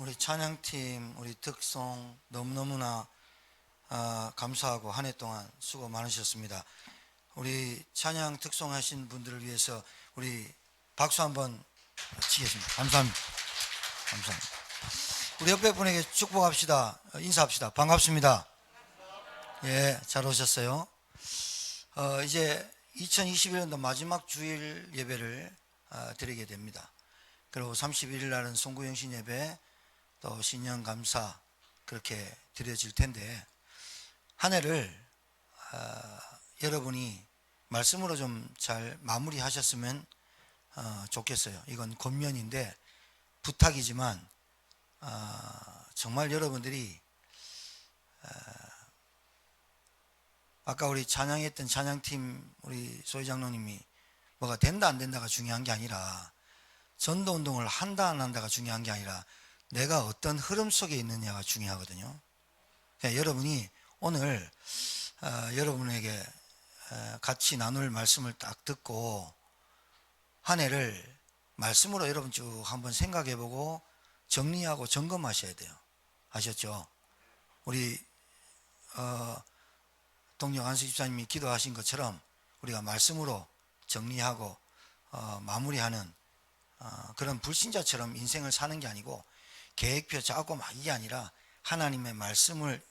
우리 찬양팀, 우리 득송 너무너무나 감사하고 한 해 동안 수고 많으셨습니다. 우리 찬양 득송하신 분들을 위해서 우리 박수 한번 치겠습니다. 감사합니다. 감사합니다. 우리 옆에 분에게 축복합시다. 인사합시다. 반갑습니다. 예, 잘 오셨어요. 이제 2021년도 마지막 주일 예배를 드리게 됩니다. 그리고 31일 날은 송구영신 예배, 또 신년 감사 그렇게 드려질 텐데, 한 해를 여러분이 말씀으로 좀 잘 마무리하셨으면 좋겠어요. 이건 권면인데 부탁이지만 정말 여러분들이 아까 우리 찬양했던 찬양팀 우리 소희장로님이 뭐가 된다 안 된다가 중요한 게 아니라, 전도운동을 한다 안 한다가 중요한 게 아니라 내가 어떤 흐름 속에 있느냐가 중요하거든요. 그러니까 여러분이 오늘 여러분에게 같이 나눌 말씀을 딱 듣고 한 해를 말씀으로 여러분 쭉 한번 생각해보고 정리하고 점검하셔야 돼요. 아셨죠? 우리 동료 안수 집사님이 기도하신 것처럼 우리가 말씀으로 정리하고 마무리하는 그런 불신자처럼 인생을 사는 게 아니고, 계획표 짜고 막 이게 아니라 하나님의 말씀을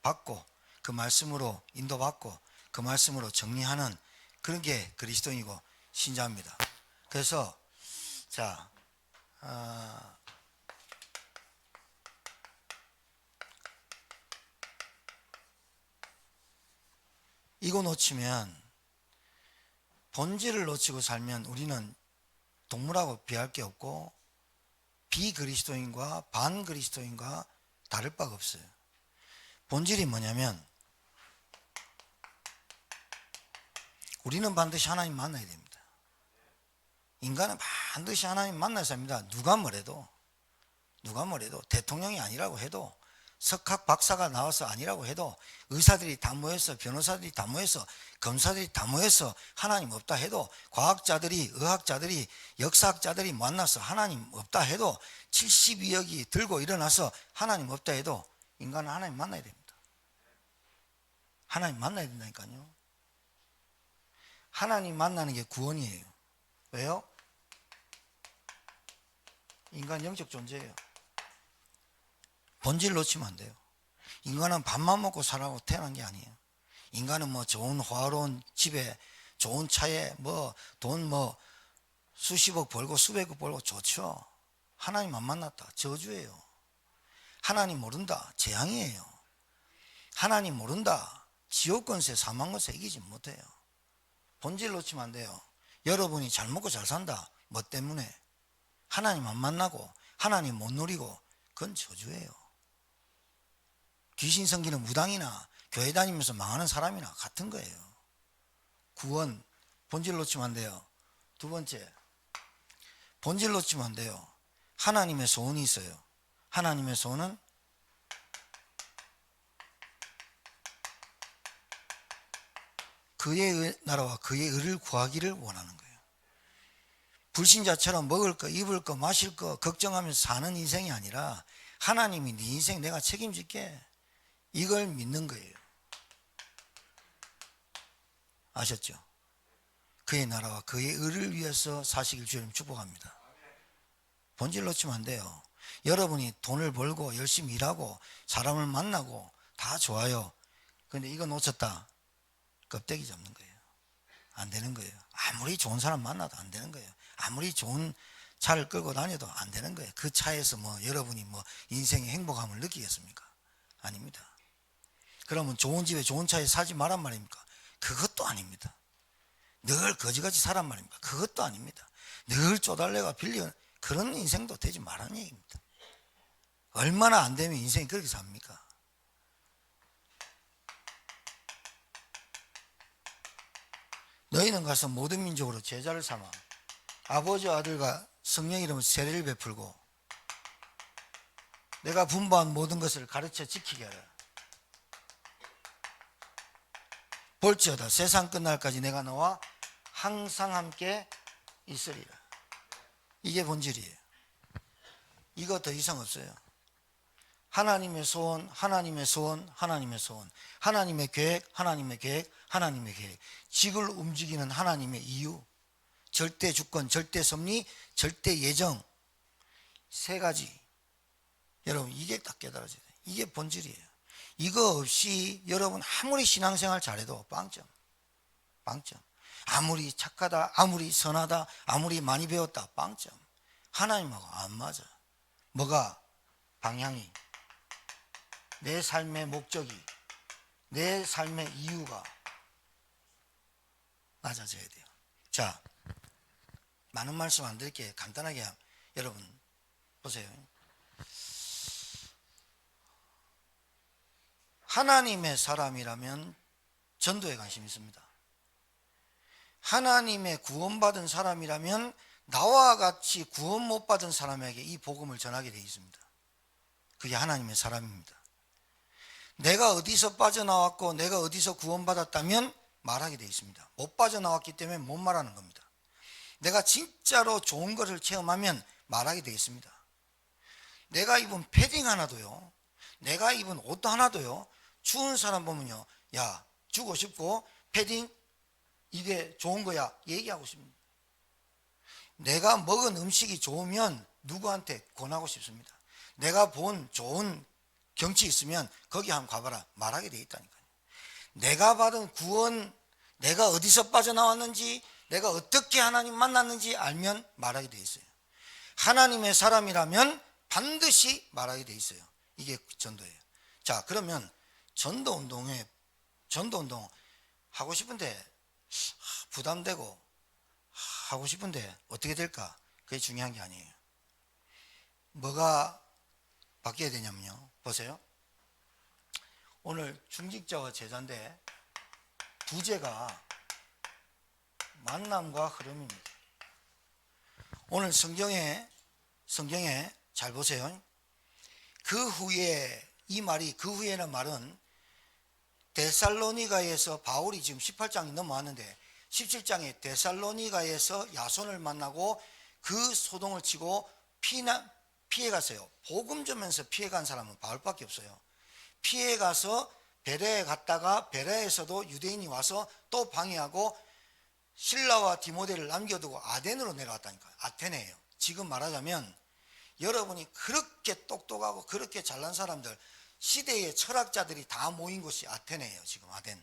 받고 그 말씀으로 인도받고 그 말씀으로 정리하는 그런 게 그리스도인이고 신자입니다. 그래서 자 이거 놓치면, 본질을 놓치고 살면 우리는 동물하고 비할 게 없고 비그리스도인과 반그리스도인과 다를 바가 없어요. 본질이 뭐냐면, 우리는 반드시 하나님 만나야 됩니다. 인간은 반드시 하나님 만나야 삽니다. 누가 뭐래도 대통령이 아니라고 해도, 석학 박사가 나와서 아니라고 해도, 의사들이 다 모여서, 변호사들이 다 모여서, 검사들이 다 모여서 하나님 없다 해도, 과학자들이, 의학자들이, 역사학자들이 만나서 하나님 없다 해도, 72억이 들고 일어나서 하나님 없다 해도 인간은 하나님 만나야 됩니다. 하나님 만나야 된다니까요. 하나님 만나는 게 구원이에요. 왜요? 인간 영적 존재예요. 본질 놓치면 안 돼요. 인간은 밥만 먹고 살라고 태어난 게 아니에요. 인간은 뭐 좋은 화로운 집에, 좋은 차에, 뭐 돈 뭐 수십억 벌고 수백억 벌고 좋죠. 하나님 안 만났다, 저주예요. 하나님 모른다, 재앙이에요. 하나님 모른다, 지옥 권세, 사망 권세 이기지 못해요. 본질 놓치면 안 돼요. 여러분이 잘 먹고 잘 산다, 뭐 때문에? 하나님 안 만나고 하나님 못 누리고, 그건 저주예요. 귀신 섬기는 무당이나 교회 다니면서 망하는 사람이나 같은 거예요. 구원, 본질 놓치면 안 돼요. 두 번째, 본질 놓치면 안 돼요. 하나님의 소원이 있어요. 하나님의 소원은 그의 나라와 그의 의를 구하기를 원하는 거예요. 불신자처럼 먹을 거, 입을 거, 마실 거 걱정하면서 사는 인생이 아니라, 하나님이 네 인생 내가 책임질게, 이걸 믿는 거예요. 아셨죠? 그의 나라와 그의 의를 위해서 사시길 주님 축복합니다. 본질 놓치면 안 돼요. 여러분이 돈을 벌고 열심히 일하고 사람을 만나고 다 좋아요. 그런데 이거 놓쳤다, 껍데기 잡는 거예요. 안 되는 거예요. 아무리 좋은 사람 만나도 안 되는 거예요. 아무리 좋은 차를 끌고 다녀도 안 되는 거예요. 그 차에서 뭐 여러분이 뭐 인생의 행복함을 느끼겠습니까? 아닙니다. 그러면 좋은 집에 좋은 차에 사지 말란 말입니까? 그것도 아닙니다. 늘 거지같이 사란 말입니까? 그것도 아닙니다. 늘 쪼달래가 빌려, 그런 인생도 되지 말라는 얘기입니다. 얼마나 안 되면 인생이 그렇게 삽니까? 너희는 가서 모든 민족으로 제자를 삼아 아버지와 아들과 성령 이름으로 세례를 베풀고 내가 분부한 모든 것을 가르쳐 지키게 하라. 볼지어다 세상 끝날까지 내가 너와 항상 함께 있으리라. 이게 본질이에요. 이거 더 이상 없어요. 하나님의 소원, 하나님의 소원, 하나님의 소원, 하나님의 계획, 하나님의 계획, 하나님의 계획. 지구를 움직이는 하나님의 이유, 절대 주권, 절대 섭리, 절대 예정. 세 가지. 여러분, 이게 딱 깨달아져야 돼요. 이게 본질이에요. 이거 없이 여러분 아무리 신앙생활 잘해도 빵점. 빵점. 아무리 착하다, 아무리 선하다, 아무리 많이 배웠다, 빵점. 하나님하고 안 맞아. 뭐가? 방향이. 내 삶의 목적이, 내 삶의 이유가 맞아져야 돼요. 자, 많은 말씀 안 드릴게요. 간단하게 여러분 보세요. 하나님의 사람이라면 전도에 관심이 있습니다. 하나님의 구원받은 사람이라면 나와 같이 구원 못 받은 사람에게 이 복음을 전하게 되어 있습니다. 그게 하나님의 사람입니다. 내가 어디서 빠져나왔고 내가 어디서 구원받았다면 말하게 되어 있습니다. 못 빠져나왔기 때문에 못 말하는 겁니다. 내가 진짜로 좋은 것을 체험하면 말하게 되어 있습니다. 내가 입은 패딩 하나도요, 내가 입은 옷 하나도요, 추운 사람 보면요, 야 주고 싶고 패딩 이게 좋은 거야 얘기하고 싶습니다. 내가 먹은 음식이 좋으면 누구한테 권하고 싶습니다. 내가 본 좋은 경치 있으면 거기 한번 가봐라 말하게 돼 있다니까요. 내가 받은 구원, 내가 어디서 빠져나왔는지, 내가 어떻게 하나님 만났는지 알면 말하게 돼 있어요. 하나님의 사람이라면 반드시 말하게 돼 있어요. 이게 전도예요. 자, 그러면 전도운동 하고 싶은데 부담되고 하고 싶은데 어떻게 될까? 그게 중요한 게 아니에요. 뭐가 바뀌어야 되냐면요, 보세요. 오늘 중직자와 제자인데 부제가 만남과 흐름입니다. 오늘 성경에 잘 보세요. 그 후에, 이 말이 그 후에는 말은 데살로니가에서 바울이 지금 18장이 넘어왔는데 17장에 데살로니가에서 야손을 만나고 그 소동을 치고 피해 갔어요. 복음 전면서 피해 간 사람은 바울밖에 없어요. 피해 가서 베레에 갔다가 베레에서도 유대인이 와서 또 방해하고 실라와 디모데를 남겨두고 아덴으로 내려왔다니까요. 아테네예요. 지금 말하자면 여러분이 그렇게 똑똑하고 그렇게 잘난 사람들, 시대의 철학자들이 다 모인 곳이 아테네예요. 지금 아덴.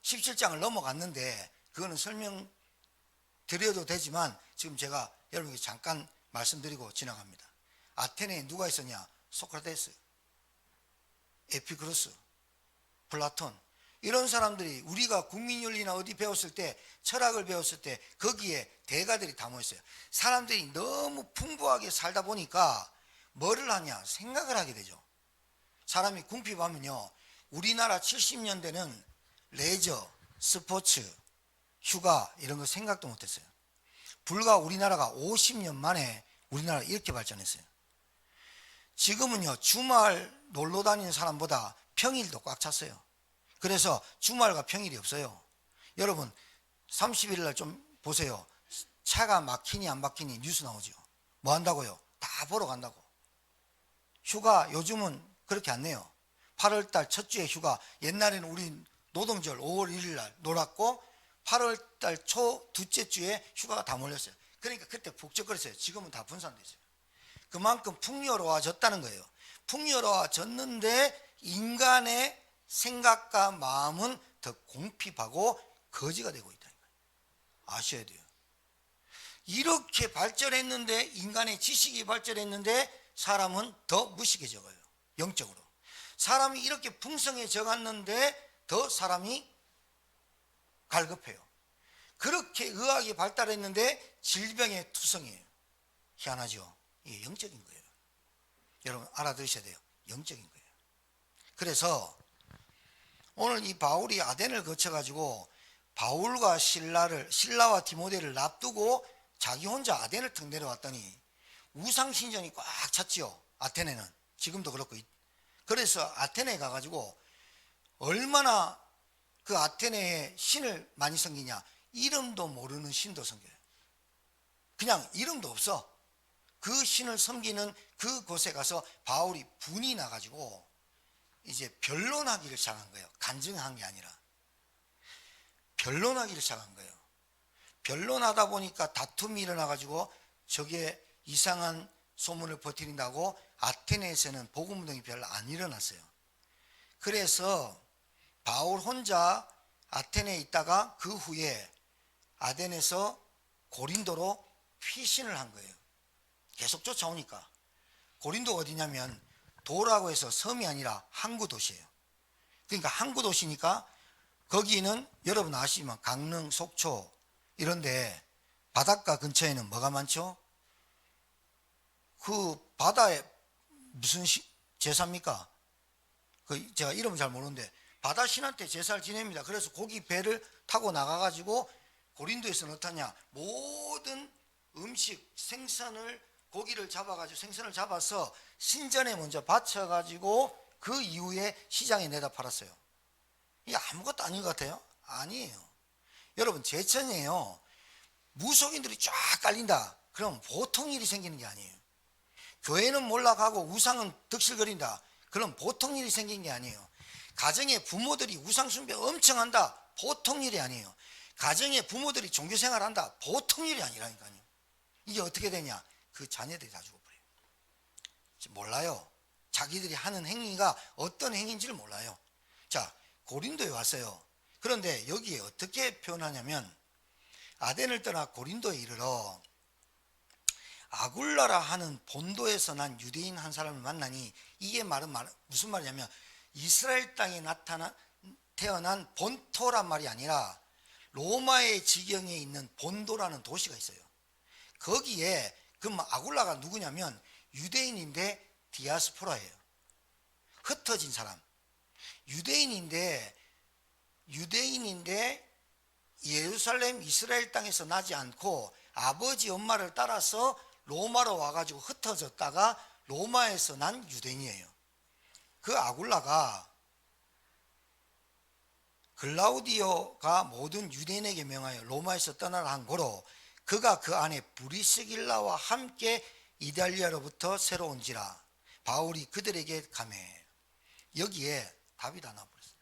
17장을 넘어갔는데 그거는 설명드려도 되지만 지금 제가 여러분에게 잠깐 말씀드리고 지나갑니다. 아테네에 누가 있었냐? 소크라테스, 에피쿠로스, 플라톤, 이런 사람들이 우리가 국민윤리나 어디 배웠을 때, 철학을 배웠을 때 거기에 대가들이 다 모였어요. 사람들이 너무 풍부하게 살다 보니까 뭐를 하냐? 생각을 하게 되죠. 사람이 궁핍하면요, 우리나라 70년대는 레저, 스포츠, 휴가 이런 거 생각도 못했어요. 불과 우리나라가 50년 만에 우리나라가 이렇게 발전했어요. 지금은요, 주말 놀러 다니는 사람보다 평일도 꽉 찼어요. 그래서 주말과 평일이 없어요. 여러분 30일 날 좀 보세요. 차가 막히니 안 막히니 뉴스 나오죠. 뭐 한다고요? 다 보러 간다고. 휴가 요즘은 그렇게 안 내요. 8월 달 첫 주에 휴가. 옛날에는 우리 노동절 5월 1일 날 놀았고 8월 달 초 둘째 주에 휴가가 다 몰렸어요. 그러니까 그때 북적거렸어요. 지금은 다 분산됐어요. 그만큼 풍요로워졌다는 거예요. 풍요로워졌는데 인간의 생각과 마음은 더 공핍하고 거지가 되고 있다는 거예요. 아셔야 돼요. 이렇게 발전했는데, 인간의 지식이 발전했는데 사람은 더 무식해져가요. 영적으로. 사람이 이렇게 풍성해져 갔는데 더 사람이 갈급해요. 그렇게 의학이 발달했는데 질병의 투성이에요. 희한하죠. 이게 영적인 거예요. 여러분 알아들으셔야 돼요. 영적인 거예요. 그래서 오늘 이 바울이 아덴을 거쳐가지고 바울과 신라와 디모데를 놔두고 자기 혼자 아덴을 턱 내려왔더니 우상신전이 꽉 찼지요. 아테네는 지금도 그렇고. 그래서 아테네에 가가지고 얼마나 그 아테네에 신을 많이 섬기냐. 이름도 모르는 신도 섬겨요. 그냥 이름도 없어. 그 신을 섬기는 그곳에 가서 바울이 분이 나가지고 이제 변론하기를 시작한 거예요. 간증한 게 아니라 변론하기를 시작한 거예요. 변론하다 보니까 다툼이 일어나가지고 저게 이상한 소문을 퍼뜨린다고 아테네에서는 복음 운동이 별로 안 일어났어요. 그래서 바울 혼자 아테네에 있다가 그 후에 아덴에서 고린도로 피신을 한 거예요. 계속 쫓아오니까. 고린도 어디냐면 도라고 해서 섬이 아니라 항구 도시예요. 그러니까 항구 도시니까 거기는 여러분 아시지만 강릉, 속초 이런데 바닷가 근처에는 뭐가 많죠? 그 바다에 무슨 제사입니까? 그 제가 이름을 잘 모르는데 바다 신한테 제사를 지냅니다. 그래서 거기 배를 타고 나가가지고 고린도에서는 어떠냐? 모든 음식 생선을 고기를 잡아가지고 생선을 잡아서 신전에 먼저 바쳐가지고 그 이후에 시장에 내다 팔았어요. 이게 아무것도 아닌 것 같아요? 아니에요. 여러분 제천이에요. 무속인들이 쫙 깔린다. 그럼 보통 일이 생기는 게 아니에요. 교회는 몰락하고 우상은 득실거린다. 그럼 보통 일이 생긴 게 아니에요. 가정의 부모들이 우상 숭배 엄청 한다. 보통 일이 아니에요. 가정의 부모들이 종교생활 한다. 보통 일이 아니라니까요. 이게 어떻게 되냐? 그 자녀들이 다 죽어버려요. 몰라요. 자기들이 하는 행위가 어떤 행위인지를 몰라요. 자, 고린도에 왔어요. 그런데 여기에 어떻게 표현하냐면 아덴을 떠나 고린도에 이르러 아굴라라 하는 본도에서 난 유대인 한 사람을 만나니 이게 무슨 말이냐면 이스라엘 땅에 태어난 본토란 말이 아니라 로마의 지경에 있는 본도라는 도시가 있어요. 거기에 그 아굴라가 누구냐면 유대인인데 디아스포라예요. 흩어진 사람. 유대인인데 예루살렘 이스라엘 땅에서 나지 않고 아버지 엄마를 따라서 로마로 와가지고 흩어졌다가 로마에서 난 유대인이에요. 그 아굴라가 글라우디오가 모든 유대인에게 명하여 로마에서 떠나라 한 거로 그가 그 안에 브리스길라와 함께 이달리아로부터 새로 온지라 바울이 그들에게 가매. 여기에 답이 다 나와버렸어요.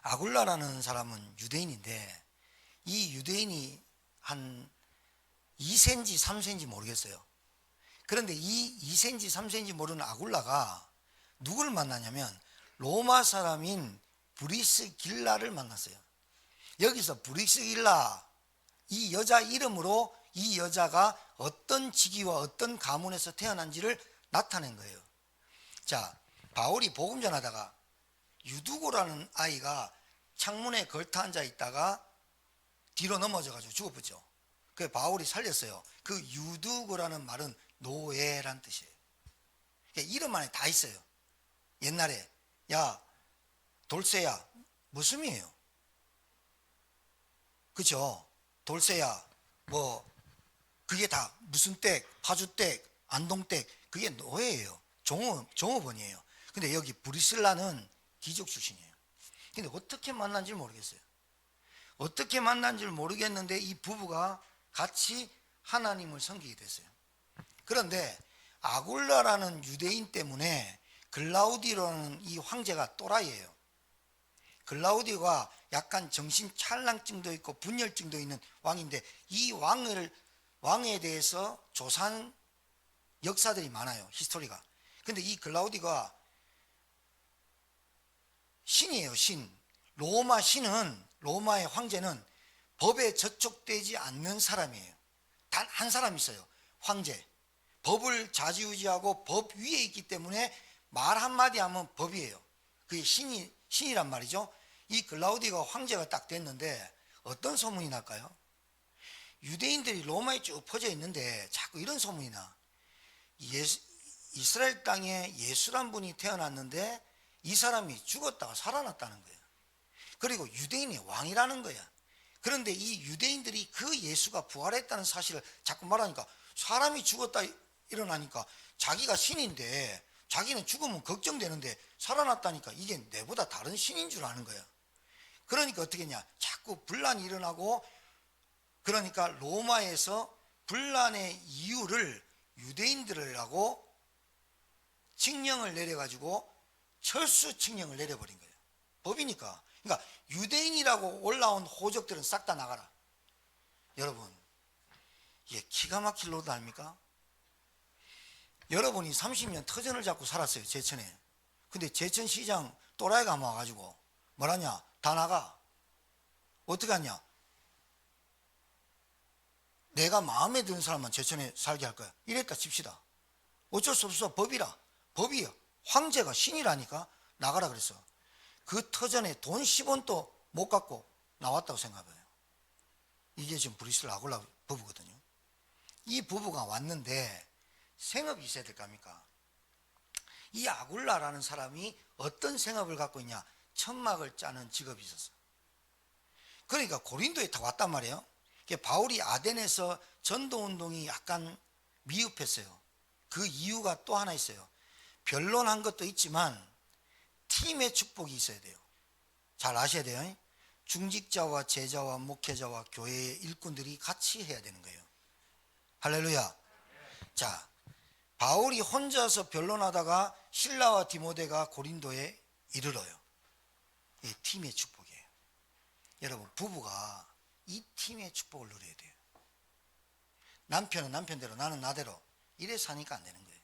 아굴라라는 사람은 유대인인데 이 유대인이 한 2세인지 3세인지 모르겠어요. 그런데 이 2세인지 3세인지 모르는 아굴라가 누구를 만나냐면 로마 사람인 브리스길라를 만났어요. 여기서 브리스길라 이 여자 이름으로 이 여자가 어떤 직위와 어떤 가문에서 태어난지를 나타낸 거예요. 자, 바울이 복음 전하다가 유두고라는 아이가 창문에 걸터 앉아 있다가 뒤로 넘어져가지고 죽어버렸죠. 그래서 바울이 살렸어요. 그 유두고라는 말은 노예란 뜻이에요. 그러니까 이름 안에 다 있어요. 옛날에 야 돌쇠야 무슨 의미예요? 그죠? 돌쇠야 뭐 그게 다 무슨 댁, 파주댁, 안동댁 그게 노예예요. 종업원이에요. 근데 여기 브리실라는 귀족 출신이에요. 근데 어떻게 만난지 모르겠어요. 어떻게 만난지를 모르겠는데 이 부부가 같이 하나님을 섬기게 됐어요. 그런데 아굴라라는 유대인 때문에 글라우디오라는 이 황제가 또라이예요. 글라우디오가 약간 정신 찰랑증도 있고 분열증도 있는 왕인데 이 왕에 대해서 조사한 역사들이 많아요. 히스토리가. 근데 이 글라우디오가 신이에요. 신. 로마의 황제는 법에 저촉되지 않는 사람이에요. 단 한 사람 있어요. 황제. 법을 좌지우지하고 법 위에 있기 때문에 말 한마디 하면 법이에요. 그게 신이란 말이죠. 이 글라우디가 황제가 딱 됐는데 어떤 소문이 날까요? 유대인들이 로마에 쭉 퍼져 있는데 자꾸 이런 소문이 나. 이스라엘 땅에 예수란 분이 태어났는데 이 사람이 죽었다가 살아났다는 거예요. 그리고 유대인의 왕이라는 거야. 그런데 이 유대인들이 그 예수가 부활했다는 사실을 자꾸 말하니까 사람이 죽었다 일어나니까 자기가 신인데 자기는 죽으면 걱정되는데 살아났다니까 이게 내보다 다른 신인 줄 아는 거야. 그러니까 어떻게 했냐? 자꾸 분란이 일어나고 그러니까 로마에서 분란의 이유를 유대인들이라고 칙령을 내려가지고 철수 칙령을 내려버린 거예요. 법이니까. 그러니까 유대인이라고 올라온 호적들은 싹 다 나가라. 여러분, 이게 기가 막힐 노릇 아닙니까? 여러분이 30년 터전을 잡고 살았어요, 제천에. 근데 제천시장 또라이가 와가지고 뭐라냐? 다 나가. 어떻게 하냐? 내가 마음에 드는 사람만 제천에 살게 할 거야. 이랬다 칩시다. 어쩔 수 없어. 법이라. 법이야. 황제가 신이라니까 나가라 그랬어. 그 터전에 돈 10원도 못 갖고 나왔다고 생각해요. 이게 지금 브리슬 아굴라 부부거든요. 이 부부가 왔는데 생업이 있어야 될 거 아닙니까? 이 아굴라라는 사람이 어떤 생업을 갖고 있냐? 천막을 짜는 직업이 있었어. 그러니까 고린도에 다 왔단 말이에요. 바울이 아덴에서 전도운동이 약간 미흡했어요. 그 이유가 또 하나 있어요. 변론한 것도 있지만 팀의 축복이 있어야 돼요. 잘 아셔야 돼요. 중직자와 제자와 목회자와 교회의 일꾼들이 같이 해야 되는 거예요. 할렐루야. 자, 바울이 혼자서 변론하다가 실라와 디모데가 고린도에 이르러요. 이 팀의 축복이에요. 여러분, 부부가 이 팀의 축복을 누려야 돼요. 남편은 남편대로, 나는 나대로 이래 사니까 안 되는 거예요.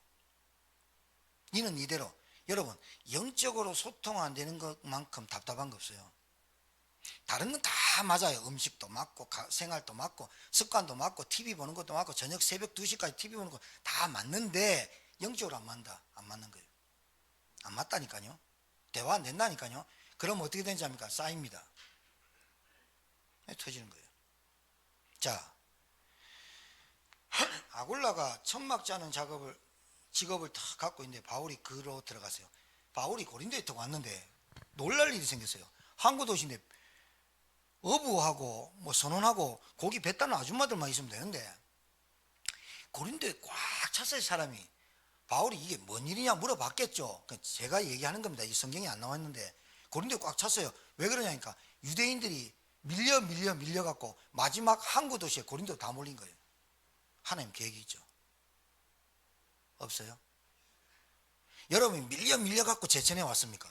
니는 니대로. 여러분, 영적으로 소통 안 되는 것만큼 답답한 거 없어요. 다른 건 다 맞아요. 음식도 맞고 생활도 맞고 습관도 맞고 TV 보는 것도 맞고 저녁 새벽 2시까지 TV 보는 거 다 맞는데 영적으로 안 맞는다. 안 맞는 거예요. 안 맞다니까요. 대화 안 된다니까요. 그럼 어떻게 되는지 압니까? 쌓입니다. 터지는 거예요. 자, 아굴라가 천막 짜는 직업을 다 갖고 있는데 바울이 그로 들어갔어요. 바울이 고린도에 딱 왔는데 놀랄 일이 생겼어요. 항구 도시인데 어부하고 뭐 선원하고 고기 배 따는 아줌마들만 있으면 되는데 고린도에 꽉 찼어요. 사람이. 바울이 이게 뭔 일이냐 물어봤겠죠. 제가 얘기하는 겁니다. 이 성경에 안 나와 있는데 고린도에 꽉 찼어요. 왜 그러냐니까 유대인들이 밀려갖고 마지막 항구 도시에 고린도 다 몰린 거예요. 하나님 계획이 있죠. 없어요? 여러분이 밀려갖고 제천에 왔습니까?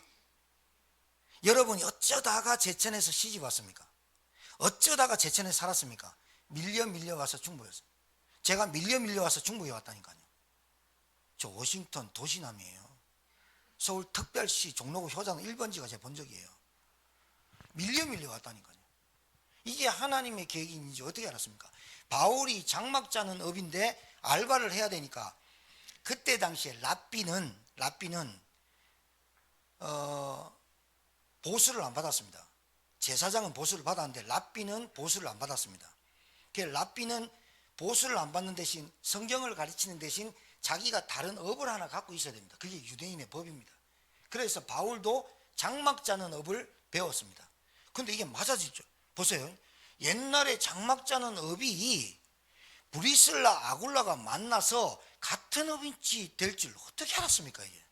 여러분이 어쩌다가 제천에서 시집 왔습니까? 어쩌다가 제천에 살았습니까? 밀려와서 중부였어요. 제가 밀려와서 중부에 왔다니까요. 저 워싱턴 도시남이에요. 서울 특별시 종로구 효장 1번지가 제 본적이에요. 밀려 왔다니까요. 이게 하나님의 계획인지 어떻게 알았습니까? 바울이 장막 짜는 업인데 알바를 해야 되니까 그때 당시에 랍비는 보수를 안 받았습니다. 제사장은 보수를 받았는데 랍비는 보수를 안 받았습니다. 랍비는 보수를 안 받는 대신 성경을 가르치는 대신 자기가 다른 업을 하나 갖고 있어야 됩니다. 그게 유대인의 법입니다. 그래서 바울도 장막 짜는 업을 배웠습니다. 근데 이게 맞아지죠. 보세요. 옛날에 장막 짜는 업이 브리슬라 아굴라가 만나서 같은 업인지 될 줄 어떻게 알았습니까? 이게?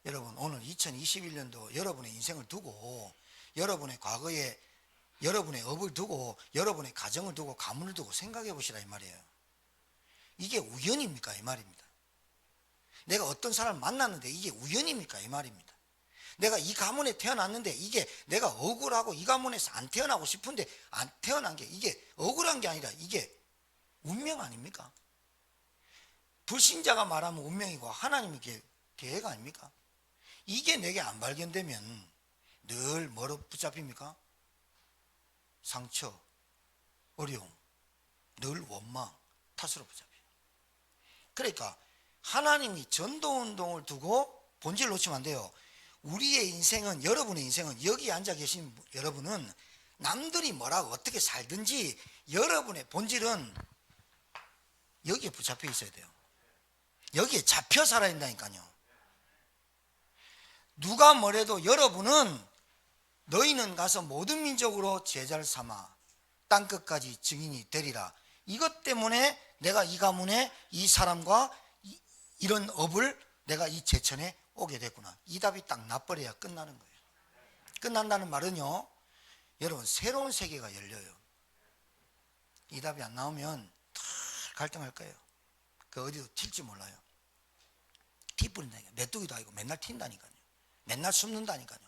여러분, 오늘 2021년도 여러분의 인생을 두고 여러분의 과거에 여러분의 업을 두고 여러분의 가정을 두고 가문을 두고 생각해 보시라 이 말이에요. 이게 우연입니까? 이 말입니다. 내가 어떤 사람을 만났는데 이게 우연입니까? 이 말입니다. 내가 이 가문에 태어났는데 이게 내가 억울하고 이 가문에서 안 태어나고 싶은데 안 태어난 게 이게 억울한 게 아니라 이게 운명 아닙니까? 불신자가 말하면 운명이고 하나님이 계획 아닙니까? 이게 내게 안 발견되면 늘 뭐로 붙잡힙니까? 상처, 어려움, 늘 원망, 탓으로 붙잡혀요. 그러니까 하나님이 전도운동을 두고 본질을 놓치면 안 돼요. 우리의 인생은, 여러분의 인생은, 여기 앉아 계신 여러분은 남들이 뭐라고 어떻게 살든지 여러분의 본질은 여기에 붙잡혀 있어야 돼요. 여기에 잡혀 살아야 된다니까요. 누가 뭐래도 여러분은 너희는 가서 모든 민족으로 제자를 삼아 땅끝까지 증인이 되리라. 이것 때문에 내가 이 가문에 이 사람과 이런 업을 내가 이 제천에 오게 됐구나. 이 답이 딱 나버려야 끝나는 거예요. 끝난다는 말은요, 여러분 새로운 세계가 열려요. 이 답이 안 나오면 다 갈등할 거예요. 그 어디도 튈지 몰라요. 티 뿌린다니까. 메뚜기도 아니고 맨날 튄다니까요. 맨날 숨는다니까요.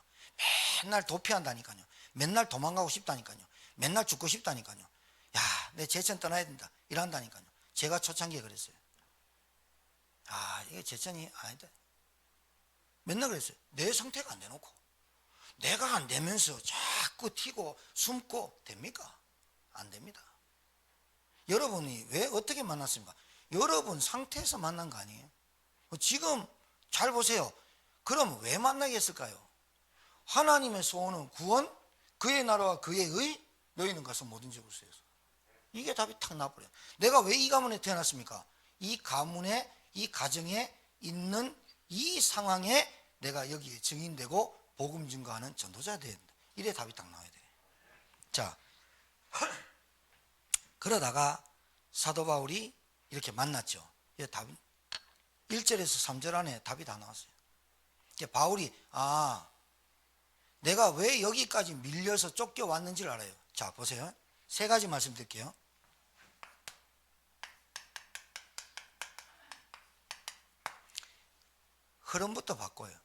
맨날 도피한다니까요. 맨날 도망가고 싶다니까요. 맨날 죽고 싶다니까요. 야, 내 제천 떠나야 된다 이런다니까요. 제가 초창기에 그랬어요. 아, 이게 제천이 아니다. 맨날 그랬어요. 내 상태가 안 돼놓고 내가 안 되면서 자꾸 튀고 숨고 됩니까? 안 됩니다. 여러분이 왜 어떻게 만났습니까? 여러분 상태에서 만난 거 아니에요? 지금 잘 보세요. 그럼 왜 만나게 했을까요? 하나님의 소원은 구원, 그의 나라와 그의 의, 너희는 가서 모든 지역을 쓰여서. 이게 답이 탁 나버려요. 내가 왜 이 가문에 태어났습니까? 이 가문에, 이 가정에 있는 이 상황에 내가 여기에 증인되고 복음 증거하는 전도자 돼야 된다. 이래 답이 딱 나와야 돼요. 자, 그러다가 사도 바울이 이렇게 만났죠. 이 답이 1절에서 3절 안에 답이 다 나왔어요. 바울이 내가 왜 여기까지 밀려서 쫓겨왔는지를 알아요. 자, 보세요. 세 가지 말씀드릴게요. 흐름부터 바꿔요.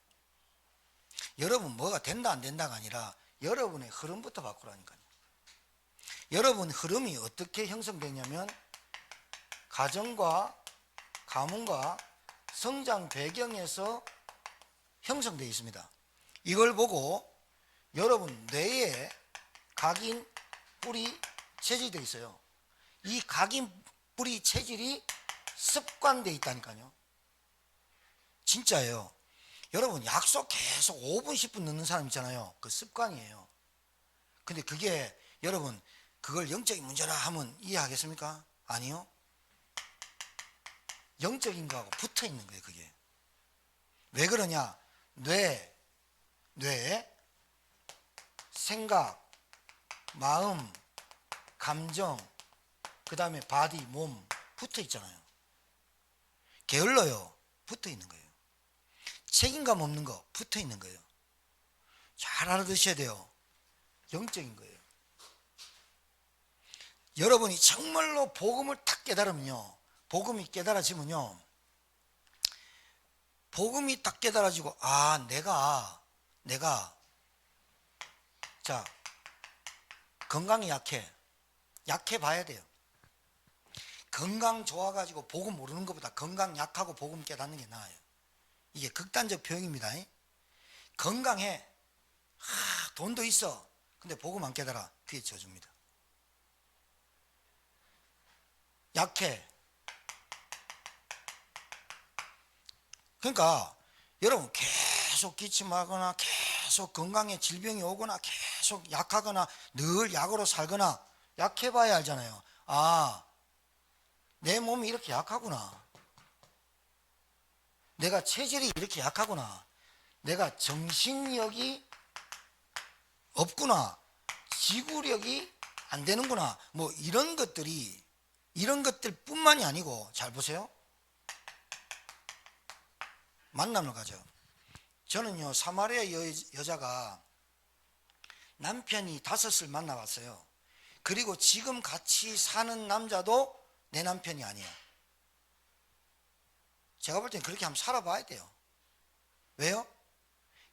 여러분 뭐가 된다 안 된다가 아니라 여러분의 흐름부터 바꾸라니까요. 여러분 흐름이 어떻게 형성되냐면 가정과 가문과 성장 배경에서 형성되어 있습니다. 이걸 보고 여러분 뇌에 각인 뿌리 체질이 되어 있어요. 이 각인 뿌리 체질이 습관되어 있다니까요. 진짜예요. 여러분 약속 계속 5분 10분 늦는 사람 있잖아요. 그 습관이에요. 근데 그게 여러분 그걸 영적인 문제라 하면 이해하겠습니까? 아니요. 영적인 거하고 붙어 있는 거예요. 그게 왜 그러냐? 뇌, 생각, 마음, 감정, 그 다음에 바디, 몸 붙어 있잖아요. 게을러요. 붙어 있는 거예요. 책임감 없는 거 붙어 있는 거예요. 잘 알아두셔야 돼요. 영적인 거예요. 여러분이 정말로 복음을 딱 깨달으면요, 복음이 깨달아지면요, 복음이 딱 깨달아지고 내가 자 건강이 약해 봐야 돼요. 건강 좋아가지고 복음 모르는 것보다 건강 약하고 복음 깨닫는 게 나아요. 이게 극단적 표현입니다. 건강해, 돈도 있어, 근데 복음 안 깨달아, 그게 저주입니다. 약해. 그러니까 여러분 계속 기침하거나 계속 건강에 질병이 오거나 계속 약하거나 늘 약으로 살거나 약해봐야 알잖아요. 내 몸이 이렇게 약하구나. 내가 체질이 이렇게 약하구나. 내가 정신력이 없구나. 지구력이 안 되는구나. 뭐 이런 것들 뿐만이 아니고, 잘 보세요. 만남을 가죠. 저는요, 사마리아 여자가 남편이 5을 만나봤어요. 그리고 지금 같이 사는 남자도 내 남편이 아니에요. 제가 볼 때는 그렇게 한번 살아봐야 돼요. 왜요?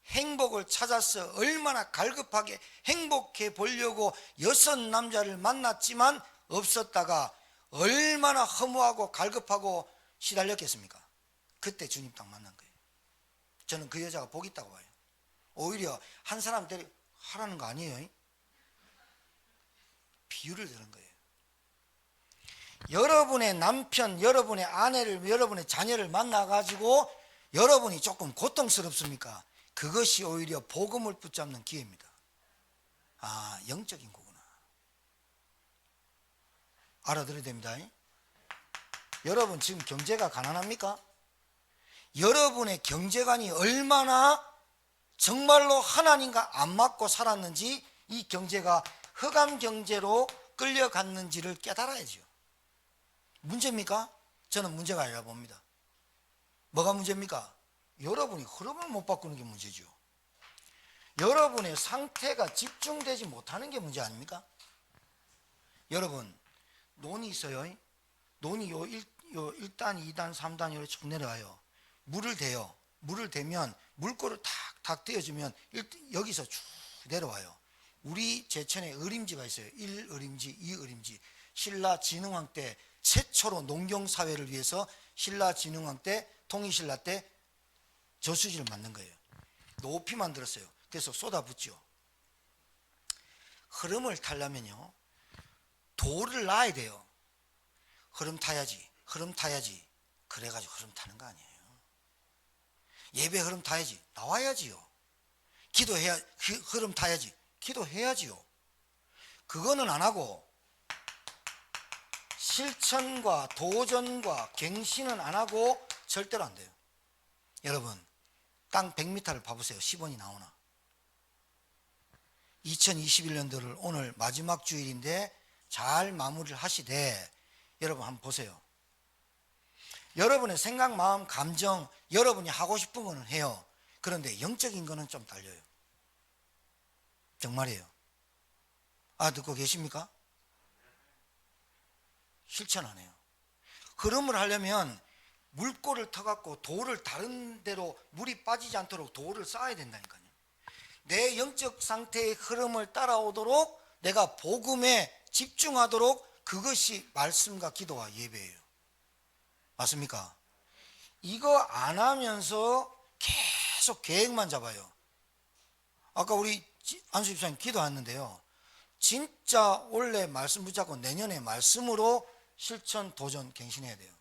행복을 찾아서 얼마나 갈급하게 행복해 보려고 6 남자를 만났지만 없었다가 얼마나 허무하고 갈급하고 시달렸겠습니까? 그때 주님 딱 만난 거예요. 저는 그 여자가 복 있다고 봐요. 오히려 한 사람 하라는 거 아니에요. 비유를 드는 거예요. 여러분의 남편, 여러분의 아내를, 여러분의 자녀를 만나가지고 여러분이 조금 고통스럽습니까? 그것이 오히려 복음을 붙잡는 기회입니다. 영적인 거구나. 알아들어야 됩니다. 여러분 지금 경제가 가난합니까? 여러분의 경제관이 얼마나 정말로 하나님과 안 맞고 살았는지, 이 경제가 흑암 경제로 끌려갔는지를 깨달아야죠. 문제입니까? 저는 문제가 아니라 봅니다. 뭐가 문제입니까? 여러분이 흐름을 못 바꾸는 게 문제죠. 여러분의 상태가 집중되지 못하는 게 문제 아닙니까? 여러분, 논이 있어요. 논이 요 1단, 2단, 3단 이렇게 쭉 내려와요. 물을 대요. 물을 대면 물꼬를 탁탁 떼어주면 여기서 쭉 내려와요. 우리 제천에 어림지가 있어요. 1어림지, 2어림지. 신라 진흥왕 때 최초로 농경사회를 위해서 신라 진흥왕 때, 통일신라 때 저수지를 만든 거예요. 높이 만들었어요. 그래서 쏟아붓죠. 흐름을 타려면요, 돌을 놔야 돼요. 흐름 타야지, 흐름 타야지. 그래가지고 흐름 타는 거 아니에요. 예배 흐름 타야지, 나와야지요. 기도해야, 흐름 타야지, 기도해야지요. 그거는 안 하고 실천과 도전과 갱신은 안 하고 절대로 안 돼요. 여러분, 땅 100m를 봐보세요. 10원이 나오나? 2021년도를 오늘 마지막 주일인데 잘 마무리를 하시되, 여러분 한번 보세요. 여러분의 생각, 마음, 감정, 여러분이 하고 싶은 거는 해요. 그런데 영적인 거는 좀 달려요. 정말이에요. 듣고 계십니까? 실천 안 해요. 흐름을 하려면 물꼬를 터갖고 돌을 다른 데로 물이 빠지지 않도록 돌을 쌓아야 된다니까요. 내 영적 상태의 흐름을 따라오도록 내가 복음에 집중하도록, 그것이 말씀과 기도와 예배예요. 맞습니까? 이거 안 하면서 계속 계획만 잡아요. 아까 우리 안수 집사님 기도했는데요, 진짜 올해 말씀 붙잡고 내년에 말씀으로 실천, 도전, 갱신해야 돼요.